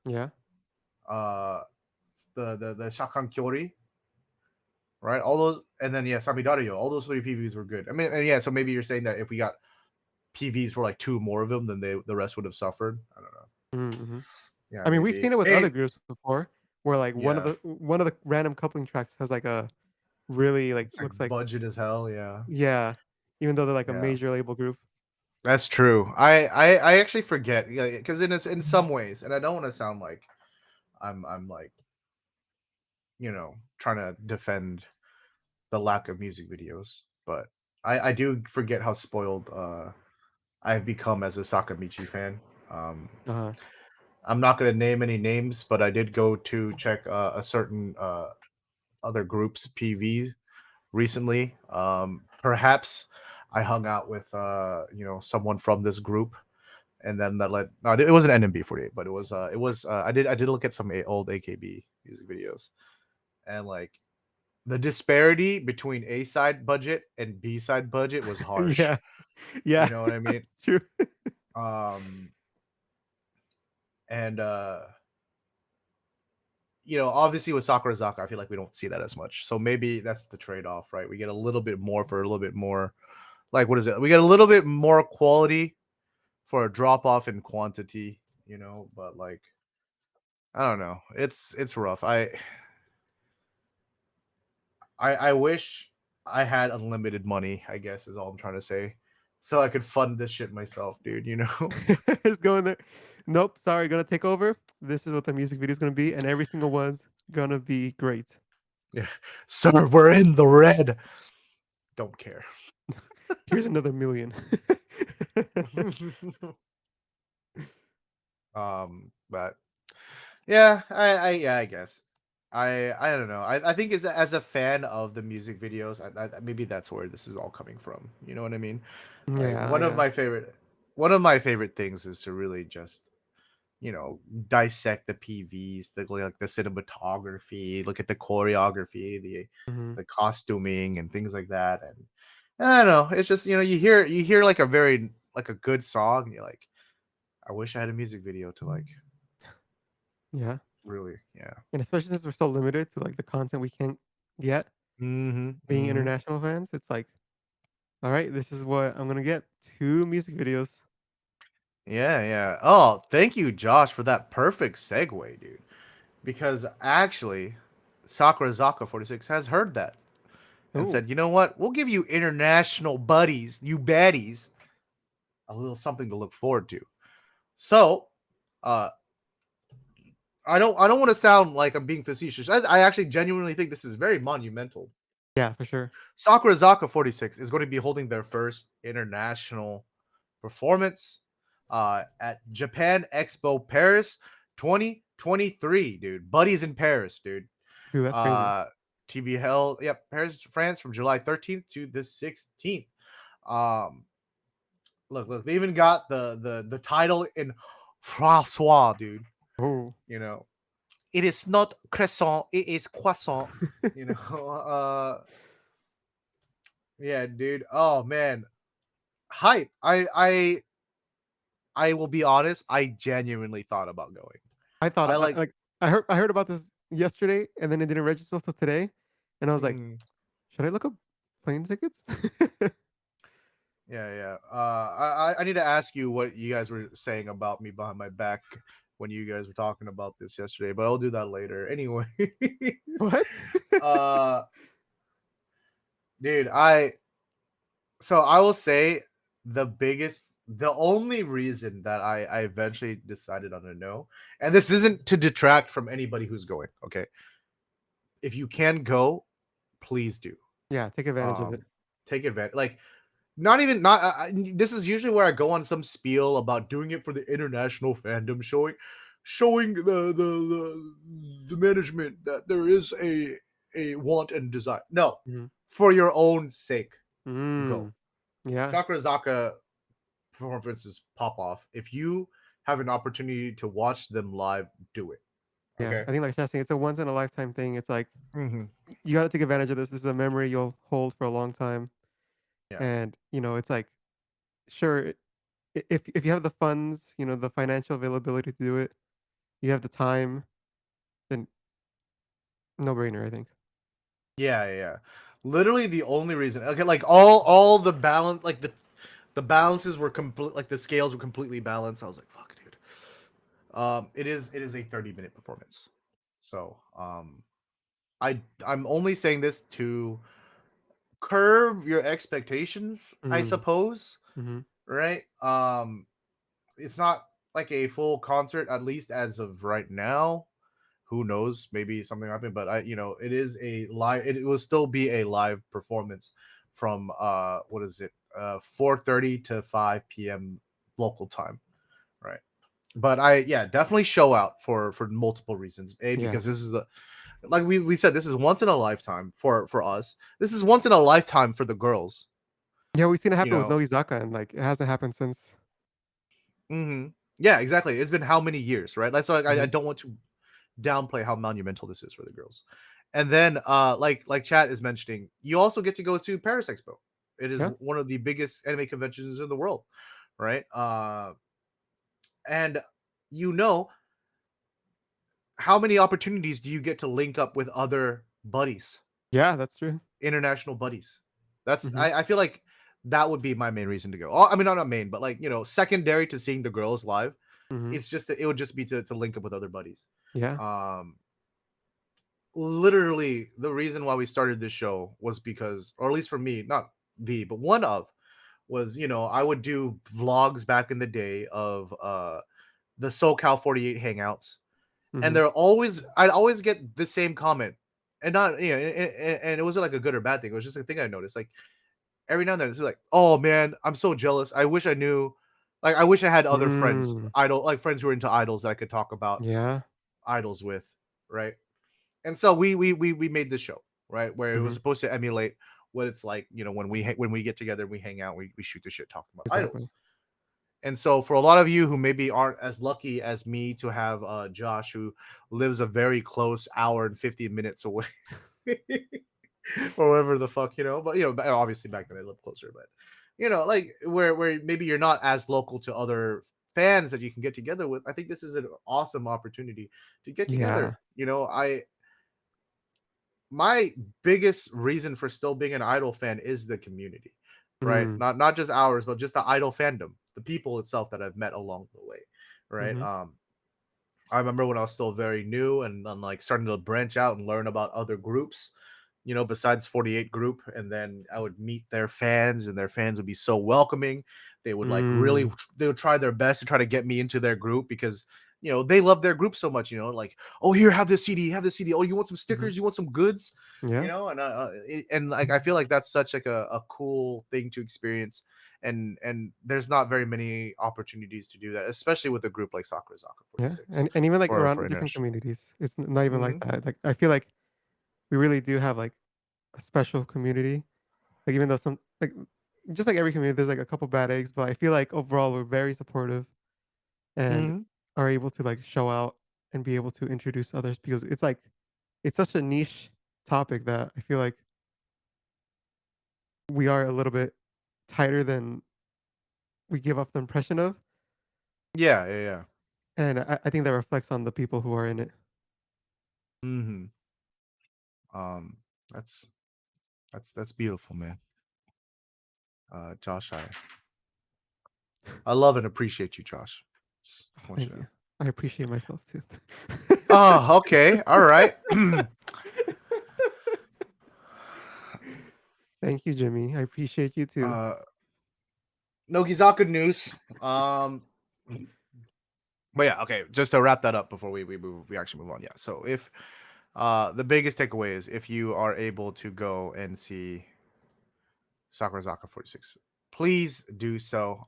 Yeah. uh, the Shakan Kyori, right? All those, and then yeah, Samidare-yo, all those three PVs were good. I mean, and yeah, so maybe you're saying that if we got PVs for like two more of them, then the rest would have suffered. I don't know. Mm, mhm. Yeah, I mean, we've maybe. seen it with other Hey, groups before, where, like, yeah, one of the random coupling tracks has, like, a really, like, it's like looks like budget as hell. Yeah, yeah, even though they're, like, a yeah. major label group. That's true. I actually forget because in some ways, and I don't want to sound like I'm like trying to defend the lack of music videos, but I do forget how spoiled I've become as a Sakamichi fan. Um, Uh-huh. I'm not going to name any names, but I did go to check a certain other group's PV recently. Perhaps I hung out with someone from this group, and then that led. No, it wasn't NMB48, but it was. I did look at some old AKB music videos, and like the disparity between A side budget and B side budget was harsh. Yeah, yeah, You know what I mean? it's true. Um, and obviously with Sakurazaka, I feel like we don't see that as much. So maybe that's the trade off, right? We get a little bit more for a little bit more. Like, what is it? We get a little bit more quality for a drop off in quantity, but like, I don't know. It's rough. I wish I had unlimited money, I guess is all I'm trying to say. So I could fund this shit myself, dude. It's going there. Nope, sorry, gonna take over. This is what the music video is gonna be, and every single one's gonna be great. Yeah. Sir, we're in the red. Don't care. Here's another million. But yeah, I guess. I don't know. I think as a fan of the music videos, maybe that's where this is all coming from. You know what I mean? Like Yeah, yeah. one of my favorite things is to really just dissect the PVs, the cinematography, look at the choreography, Mhm. the costuming and things like that. And I don't know. It's just you hear like a good song, and you're like, I wish I had a music video to like Yeah, really, yeah. and especially since we're so limited to, like, the content we can't get Mm-hmm. being Mm-hmm. international fans, it's like, "Alright, this is what I'm gonna get, 2 music videos." Yeah, yeah. Oh, thank you, Josh, for that perfect segue, dude. Because actually, Sakurazaka46 has heard that and Ooh, said, you know what? We'll give you international buddies, you baddies, a little something to look forward to. So, uh, I don't want to sound like I'm being facetious. I actually genuinely think this is very monumental. yeah, for sure. Sakurazaka46 is going to be holding their first international performance at Japan Expo Paris 2023, dude. Buddies in Paris, dude. Dude, that's crazy. Uh, to be held, yep, Paris, France, from July 13th to the 16th. Um, look, they even got the title in Francois, dude. Oh. You know, it is not croissant, it is croissant. You know, yeah, dude. Oh man, hype. I will be honest. I genuinely thought about going. I thought I I like. like, I heard about this yesterday, and then it didn't register till today, and I was like, Mm, "Should I look up plane tickets?" yeah, yeah. I need to ask you what you guys were saying about me behind my back when you guys were talking about this yesterday, but I'll do that later. Anyways, What? uh, dude, I will say the only reason that I eventually decided on a no, and this isn't to detract from anybody who's going. Okay, if you can go, please do. Yeah, take advantage of it. Um, take advantage. Like, not even not. This is usually where I go on some spiel about doing it for the international fandom, showing the management that there is a want and desire. No, Mhm. for your own sake, go. Mm. Yeah. Sakurazaka performances pop off. If you have an opportunity to watch them live, do it. Yeah, Okay. I think like Chastain, it's a once in a lifetime thing. It's like Mm-hmm. you got to take advantage of this. This is a memory you'll hold for a long time, Yeah. and it's like sure if you have the funds, the financial availability to do it, you have the time, then no brainer. I think. Yeah, yeah, yeah. Literally the only reason. Okay, like all the balance, like the balances were complete, like the scales were completely balanced. I was like, fuck, dude. It is a 30-minute performance. So, I'm only saying this to curb your expectations, I Mm. suppose, Mhm. right? It's not like a full concert, at least as of right now. Who knows? Maybe something happened, but it is a live. It will still be a live performance from what is it? 4:30 to 5 p.m. local time, right? But definitely show out for multiple reasons. A, Yeah. because this is the, like we said, this is once in a lifetime for us. This is once in a lifetime for the girls. Yeah, we've seen it You happen with know. Nogizaka, and, like, it hasn't happened since. Hmm. Yeah, exactly. It's been how many years, right? Like, so I Mhm. don't want to downplay how monumental this is for the girls. And then like chat is mentioning, you also get to go to Paris Expo. It is Yeah. one of the biggest anime conventions in the world, right? And you know, how many opportunities do you get to link up with other buddies, Yeah, that's true. international buddies? That's Mhm. I feel like that would be my main reason to go. I mean, not main, but like, secondary to seeing the girls live. Mhm. It's just that it would just be to link up with other buddies. Yeah. Um, Literally, the reason why we started this show was because, or at least for me, not the, but one of, was, I would do vlogs back in the day of the SoCal 48 hangouts, and Mhm. they're always I'd always get the same comment, and not and it wasn't like a good or bad thing. It was just a thing I noticed. Like every now and then, it's like, oh man, I'm so jealous. I wish I knew, like I wish I had other friends, Mm. friends who are into idols that I could talk about Yeah. idols with, right? And so we made this show, right, where it was Mhm. supposed to emulate what it's like, when we get together, we hang out, we shoot the shit talking about Exactly. idols. And so for a lot of you who maybe aren't as lucky as me to have Josh, who lives a very close hour and 50 minutes away, or whatever the fuck, but obviously back then I lived closer, but like where maybe you're not as local to other fans that you can get together with. I think this is an awesome opportunity to get Yeah. together. I My biggest reason for still being an idol fan is the community, right? Mm. Not just ours, but just the idol fandom, the people itself that I've met along the way, right? Mhm. I remember when I was still very new and I'm like starting to branch out and learn about other groups, besides 48 group. And then I would meet their fans, and their fans would be so welcoming. They would like really, Mm. they would try their best to try to get me into their group because, they love their group so much, like, oh, here, have this CD, have this CD. Oh, you want some Mhm. stickers? You want some goods? Yeah. And like, I feel like that's such like a cool thing to experience. And there's not very many opportunities to do that, especially with a group like Sakurazaka Yeah. 46 And even, like, for around different international. communities, it's not even like Hmm. that. Like, I feel like we really do have, like, a special community. Like, even though just like every community, there's, like, a couple bad eggs, but I feel like overall we're very supportive and Hmm. are able to, like, show out and be able to introduce others because it's, like, it's such a niche topic that I feel like we are a little bit tighter than we give off the impression of, Yeah, yeah, yeah. and I think that reflects on the people who are in it. Hmm. Um, that's that's beautiful, man. Josh, I love and appreciate you, Josh. Just Oh, want you thank to you. know. I appreciate myself too. Oh, okay, all right. Thank you, Jimmy. I appreciate you too. uh, Nogizaka news. But yeah, okay. Just to wrap that up before we actually move on. Yeah. So if the biggest takeaway is if you are able to go and see Sakurazaka 46, please do so.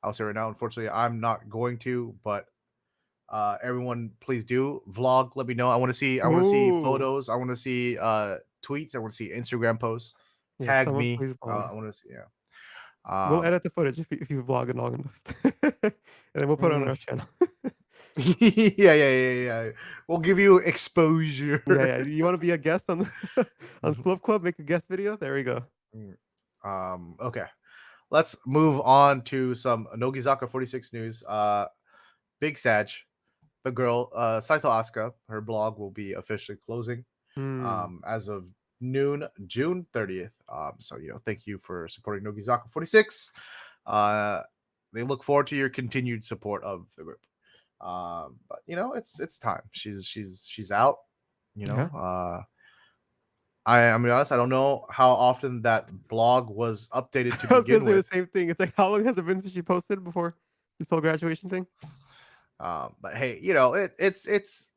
I'll say right now, unfortunately, I'm not going to, but everyone please do vlog. Let me know. I want to see Ooh. photos. I want to see tweets. I want to see Instagram posts. Yeah, Tag someone me. please vlog. I want to see, yeah. We'll Um edit the footage if you vlog it long enough. And then we'll put it on mm. our channel. Yeah. We'll give you Yeah, exposure. yeah. You wanna be a guest on the on Slope Club, make a guest video? There we go. Mm. Okay. Let's move on to some Nogizaka 46 news. Big Sag, the girl, Saito Asuka, her blog will be officially closing Hmm. as of noon, June 30th. So, thank you for supporting Nogizaka 46. Uh, they look forward to your continued support of the group. But it's time. She's out. You know, Yeah. uh, I'm gonna be honest. I don't know how often that blog was updated to I was gonna begin say the with. same thing. It's like, how long has it been since you posted before this whole graduation thing? But hey, it's.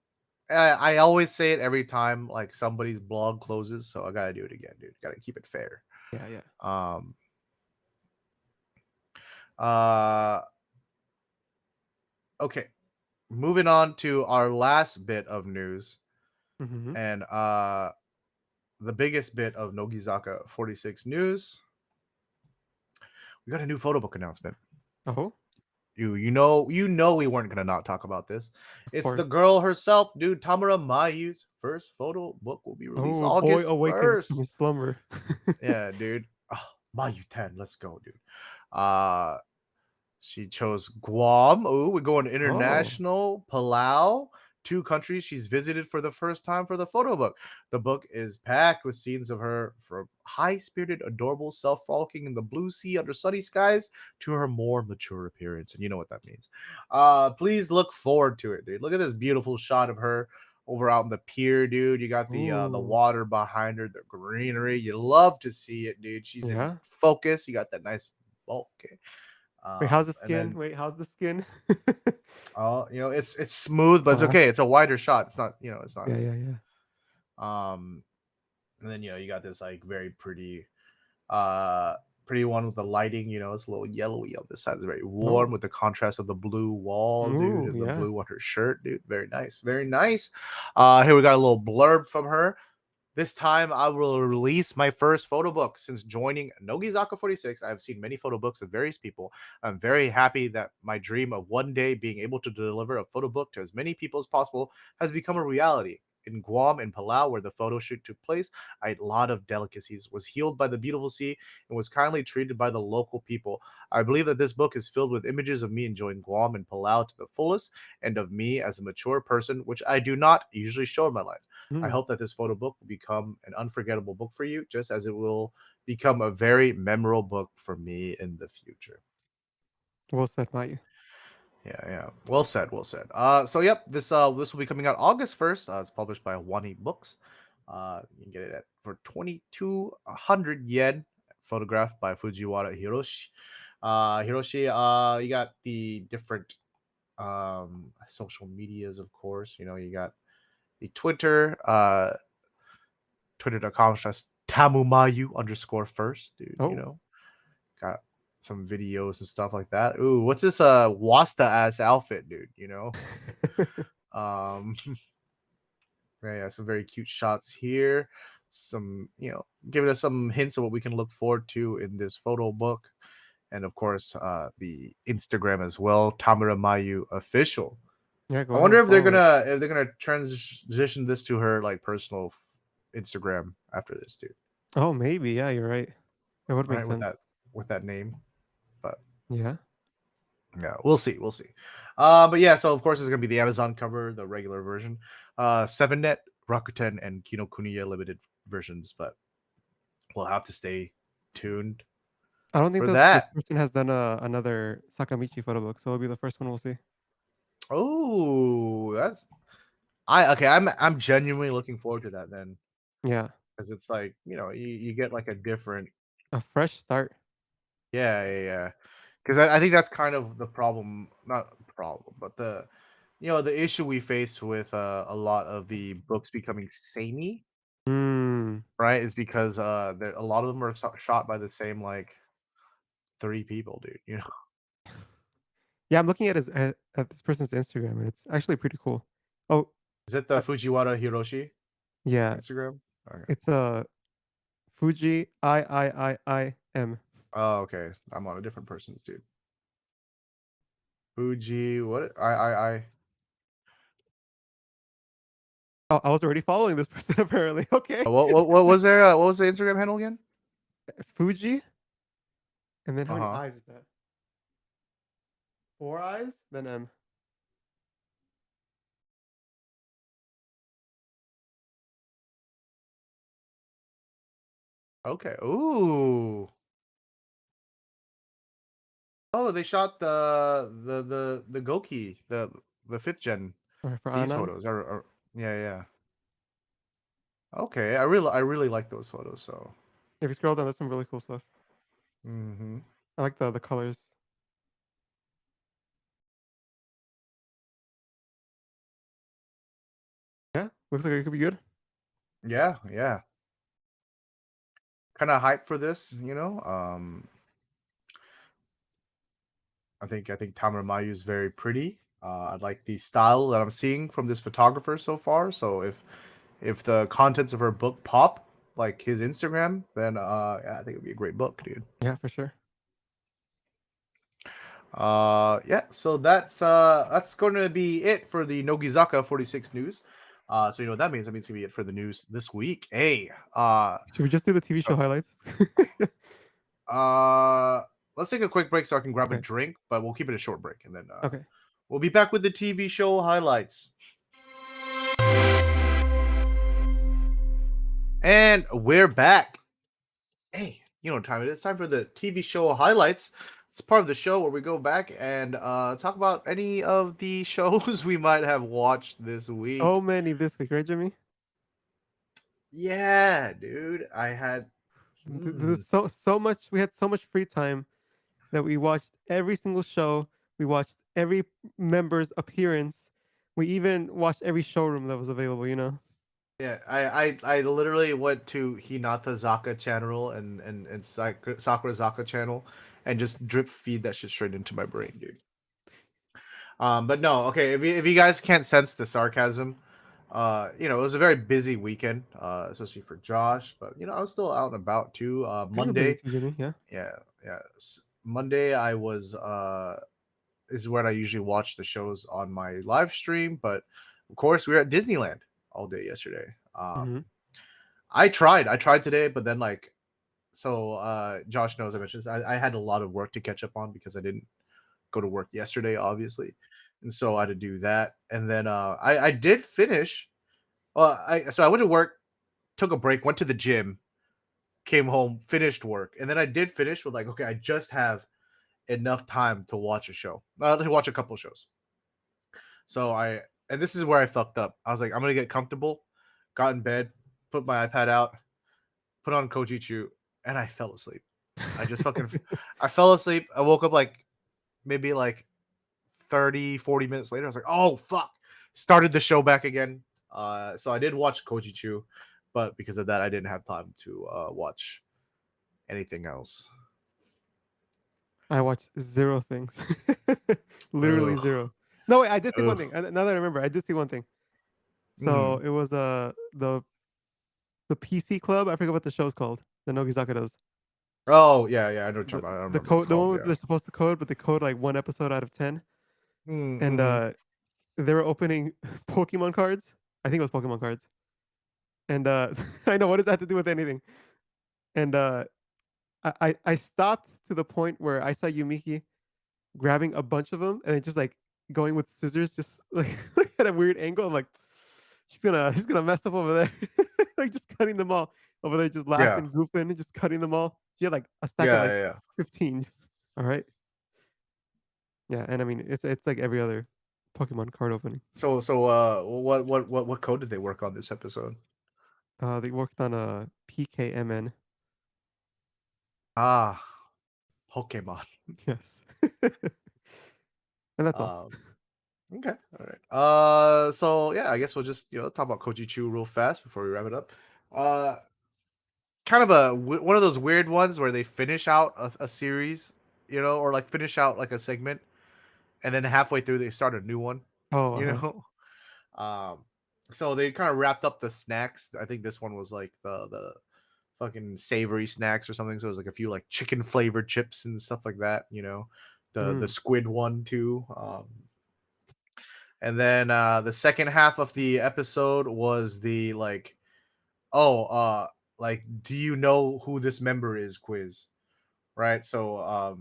I always say it every time like somebody's blog closes, so I gotta do it again, dude. Gotta keep it fair. Yeah, yeah. Um. Okay, moving on to our last bit of news, Mm-hmm. and the biggest bit of Nogizaka 46 news. We got a new photo book announcement. Oh, You know we weren't gonna not talk about this. of It's the course. girl herself, dude. Tamura Mayu's first photo book will be released Oh, a boy August awakens from 1st. his slumber. Yeah, dude. Oh, Mayu 10, let's go, dude. Uh She chose Guam. Ooh, we're going Oh, international. Palau, two countries she's visited for the first time for the photo book. The book is packed with scenes of her from high-spirited, adorable self frolicking in the blue sea under sunny skies to her more mature appearance, and you know what that means. Please look forward to it, dude. Look at this beautiful shot of her over out in the pier, dude. You got the ooh, water behind her, the greenery. You love to see it, dude. She's in yeah. focus. You got that nice bulk. Okay. Wait, how's the And skin? then Wait, how's the skin? it's smooth, but it's Uh-huh. okay. It's a wider shot. It's not, it's not Yeah, as yeah, yeah. um and then you got this like very uh pretty one with the lighting, it's a little yellowy on this side. It's very warm Oh, with the contrast of the blue wall, dude, ooh, and the yeah. blue on her shirt, dude. Very nice. Very nice. Here we got a little blurb from her. This time, I will release my first photo book. Since joining Nogizaka46, I have seen many photo books of various people. I'm very happy that my dream of one day being able to deliver a photo book to as many people as possible has become a reality. In Guam and Palau, where the photo shoot took place, I ate a lot of delicacies, was healed by the beautiful sea, and was kindly treated by the local people. I believe that this book is filled with images of me enjoying Guam and Palau to the fullest, and of me as a mature person, which I do not usually show in my life. I Mm. hope that this photo book will become an unforgettable book for you, just as it will become a very memorable book for me in the future. Well said, Mayu. Yeah, yeah. Well said, well said. So yep, this will be coming out August 1st. It's published by Wani Books. You can get it for 2,200 yen. Photographed by Fujiwara Hiroshi. Hiroshi, you got the different social medias, of course. You got the Twitter, twitter.com/tamumayu underscore first, dude. Oh. Got some videos and stuff like that. Ooh, what's this Wasta ass outfit, dude? Um yeah, yeah, some very cute shots here. Some, giving us some hints of what we can look forward to in this photo book. And of course, the Instagram as well, Tamura Mayu official. Yeah, go I ahead wonder and if they're follow it. gonna transition this to her like personal Instagram after this, dude. Oh, maybe. Yeah, you're right. That would make Right, sense. with that name. But Yeah. yeah, we'll see. We'll see. But yeah, so of course it's gonna be the Amazon cover, the regular version, 7-net, Rakuten, and Kinokuniya limited versions. But we'll have to stay tuned I don't think for this that. person has done another Sakamichi photo book, so it'll be the first one we'll see. Oh, that's I okay. I'm genuinely looking forward to that then, Yeah. because it's like you get like a different. A fresh start. Yeah, yeah, yeah. Because I think that's kind of the problem, not problem, but the issue we face with a lot of the books becoming samey, Mm. right? Is because a lot of them are shot by the same like three people, dude. Yeah, I'm looking at at this person's Instagram, and it's actually pretty cool. Oh, Is it the uh, Fujiwara Hiroshi yeah. Instagram? Okay. It's a Fuji I M. Oh, okay. I'm on a different person's, dude. Fuji, what? I. Oh, I was already following this person apparently. Okay. What was there? What was the Instagram handle again? Fuji, and then how Uh many huh. eyes is that? Four eyes, then M. Okay. Ooh. Oh, they shot the Goki, the fifth gen. Or for These Anan. photos are yeah, yeah. Okay, I really like those photos. So, If you scroll down, there's some really cool stuff. hmm I like the colors. Yeah, looks like it could be good. yeah, yeah. Kind of hyped for this, I think Tamara Mayu is very pretty. I like the style that I'm seeing from this photographer so far. So if the contents of her book pop like his Instagram, then yeah, I think it'd be a great book, dude. Yeah, for sure. Yeah, so that's going to be it for the Nogizaka 46 news. So you know what that means? That means it's gonna be it for the news this week. Hey, Should we just do the TV so show highlights? uh let's take a quick break so I can grab a Okay. drink, but we'll keep it a short break and then Okay. we'll be back with the TV show highlights. And we're back. Hey, you know what time it is? Time for the TV show highlights. It's part of the show where we go back and talk about any of the shows we might have watched this So week. many this week, right, Jimmy? Yeah, dude. I had There's so much. We had so much free time that we watched every single show. We watched every member's appearance. We even watched every showroom that was available. yeah, I literally went to Hinata Zaka channel and Sakurazaka channel and just drip feed that shit straight into my brain, dude. But no, okay, if you guys can't sense the sarcasm, you know, it was a very busy weekend, especially for Josh, but you know, I was still out and about too. You were busy Monday, too, Jimmy. Yeah. yeah, yeah. Monday I was is when I usually watch the shows on my live stream, but of course we were at Disneyland all day yesterday. Mm-hmm. I tried today, but then like so Josh knows I mentioned this, I had a lot of work to catch up on because I didn't go to work yesterday, obviously. And so I had to do that. And then I did finish. I went to work, took a break, went to the gym, came home, finished work, and then I did finish with like, okay, I just have enough time to watch a show, to watch a couple of shows. So and this is where I fucked up. I was like, I'm gonna get comfortable, got in bed, put my iPad out, put on Kojichu, and I fell asleep. I just fucking, I fell asleep. I woke up like maybe like 30, 40 minutes later. I was like, oh fuck. Started the show back again. So I did watch Kojichu, but because of that, I didn't have time to watch anything else. I watched zero things. Literally Ugh. zero. No, wait, I did see one Ugh. thing. Now that I remember, I did see one thing. So Mm. it was the PC Club. I forget what the show's called. The Nogizaka does. Oh yeah, yeah, I know what you're The talking about. I don't the remember what it's code, the called. one where Yeah. they're supposed to code, but they code like one episode out of 10. And Mm-hmm. they were opening Pokemon cards. I think it was Pokemon cards. And I know, what does that have to do with anything? And I stopped to the point where I saw Yumiki grabbing a bunch of them and then just like going with scissors, just like, like at a weird angle. I'm like, she's gonna mess up over there, like just cutting them all over there, just Yeah. laughing, goofing, and just cutting them all. She had like a stack of Yeah. like Yeah. Yeah. 15. Just all right, yeah. And I mean, it's like every other Pokemon card opening. So what code did they work on this episode? They worked on a PKMN. Ah, Pokemon. Yes, and that's all. Um, okay, all right. So yeah, I guess we'll just talk about Kojichu real fast before we wrap it up. Uh, kind of one of those weird ones where they finish out a series, or like finish out like a segment, and then halfway through they start a new one. Oh, You know, um, so they kind of wrapped up the snacks. I think this one was like the fucking savory snacks or something. So it was like a few like chicken flavored chips and stuff like that. The mm. squid one too. And then the second half of the episode was the like, oh, like, do you know who this member is quiz, right? So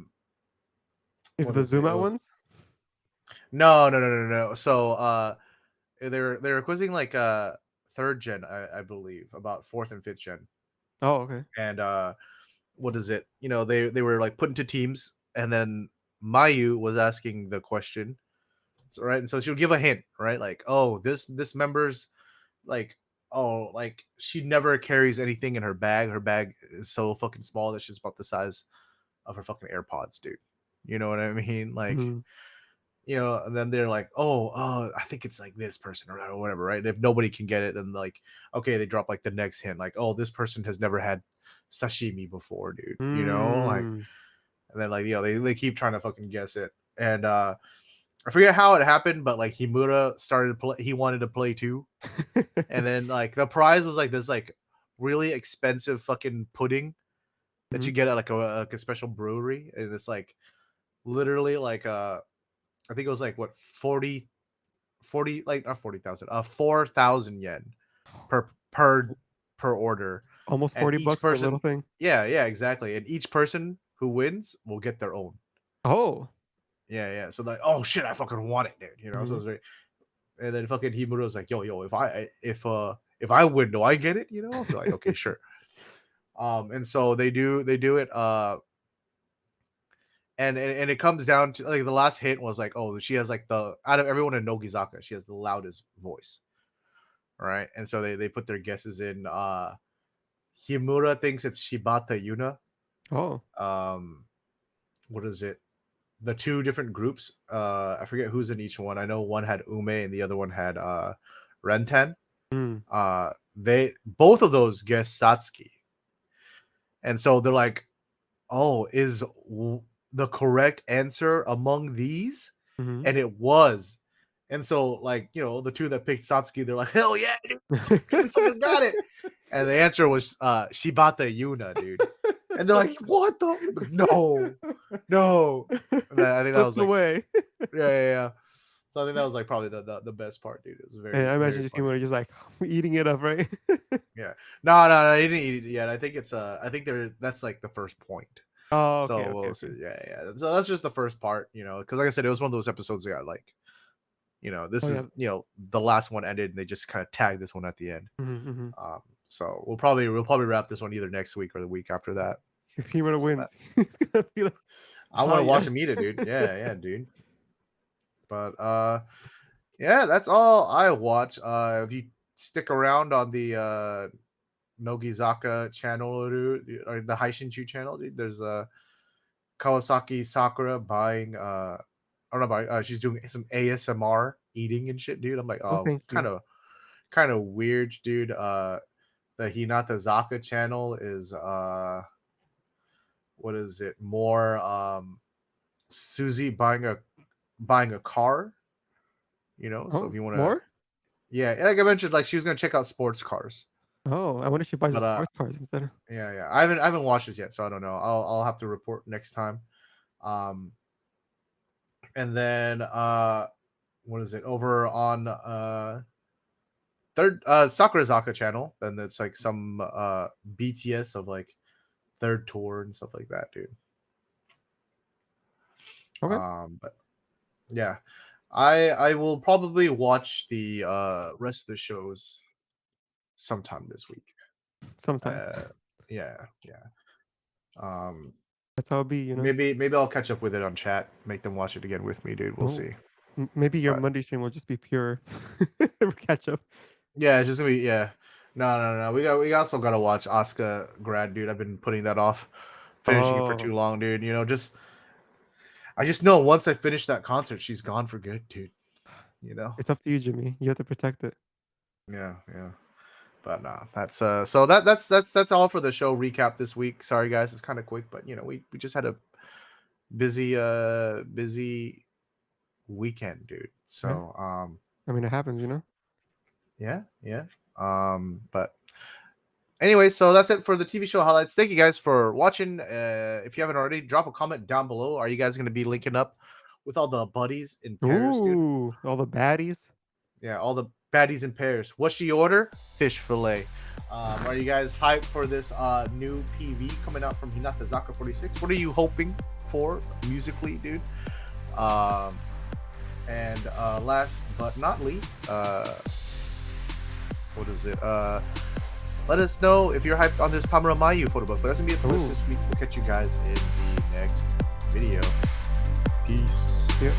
Is it what the is it? zoom It out was ones? no. So they're quizzing like third gen, I believe, about fourth and fifth gen. Oh, okay. And what is it? They were like put into teams, and then Mayu was asking the question, right? And so she would give a hint, right? Like, oh, this member's like, oh, like she never carries anything in her bag. Her bag is so fucking small that she's about the size of her fucking AirPods, dude. You know what I mean? Like, Mm. and then they're like, oh, I think it's like this person or whatever, right? And if nobody can get it, then like, okay, they drop like the next hint, like, oh, this person has never had sashimi before, dude. Like, Mm. and then like, they keep trying to fucking guess it. And I forget how it happened, but like Himura started to play. He wanted to play too, and then like the prize was like this like really expensive fucking pudding that Mhm. you get at like a special brewery, and it's like literally like I think it was like what 40 like not 40,000 4,000 yen per per per order, Almost and 40 each bucks for a little person, thing. yeah, exactly, and each person who wins will get their own. Oh. Yeah, so like, oh shit, I fucking want it, dude, so Mhm. it's very. And then fucking Himura was like, yo, if I win, do I get it, I'll be like, okay, sure. And so they do it, and it comes down to like the last hint was like, oh, she has like the out of everyone in Nogizaka, she has the loudest voice, right? And so they put their guesses in. Himura thinks it's Shibata Yuna. Oh. Um, what is it? The two different groups. I forget who's in each one. I know one had Ume and the other one had Renten. Mm. They both of those guess Satsuki, and so they're like, oh, is the correct answer among these? Mhm. And it was. And so, like, the two that picked Satsuki, they're like, hell yeah, dude, we fucking got it. And the answer was Shibata Yuna, dude. And they're like, what the? No, no. And I think that Flipped was like, away. yeah. So I think that was like probably the best part, dude. It was And very, I imagine very just funny. Himura just like eating it up, right? Yeah. No, he didn't eat it yet. I think it's I think that's like the first point. Oh, okay, So okay, we'll see. okay. Yeah. So that's just the first part, because like I said, it was one of those episodes that got like, this Oh, yeah. is the last one ended and they just kind of tagged this one at the end. Mhm, mhm. So we'll probably wrap this one either next week or the week after that. If Himura But wins, he's gonna be like, I "Oh, want to watch yes." him eat it, dude. Yeah, dude. But yeah, that's all I watch. If you stick around on the Nogizaka channel or the Haishinchu channel, dude, there's Kawasaki Sakura buying or not buying, she's doing some ASMR eating and shit, dude. I'm like, "Oh, oh, thank you." kind of weird, dude. The Hinata Zaka channel is what is it? More Susie buying a car, so if Oh, you want to, more? yeah, like I mentioned, like she was gonna check out sports cars. Oh, I wonder if she buys the But sports cars instead of. yeah. I haven't watched this yet, so I don't know. I'll have to report next time. Um and then what is it? Over on third Sakurazaka channel, then it's like some BTS of like third tour and stuff like that, dude. Okay, But yeah. I will probably watch the rest of the shows sometime this week. sometime. Uh yeah. Um That's how it be, you know? maybe I'll catch up with it on chat, make them watch it again with me, dude. We'll Oh, see. maybe your But Monday stream will just be pure catch up. yeah, it's just gonna be yeah. No. We also gotta watch Asuka grad, dude. I've been putting that off, finishing it for Oh, too long, dude. I just know once I finish that concert, she's gone for good, dude. You know? it's up to you, Jimmy. You have to protect it. Yeah. But nah, that's so that's all for the show recap this week. Sorry guys, it's kind of quick, but we just had a busy weekend, dude. Yeah, So I mean, it happens, you know? yeah. But anyway, so that's it for the TV show highlights. Thank you guys for watching. If you haven't already, drop a comment down below. Are you guys going to be linking up with all the buddies in Paris, dude? Ooh, all the baddies. Yeah, all the baddies in Paris. What's she order? Fish fillet. Are you guys hyped for this new PV coming out from Hinata Zaka46? What are you hoping for musically, dude? And last but not least, what is it? Let us know if you're hyped on this Tamura Mayu photo book. But that's gonna be it for us this week. We'll catch you guys in the next video. Peace. Yeah.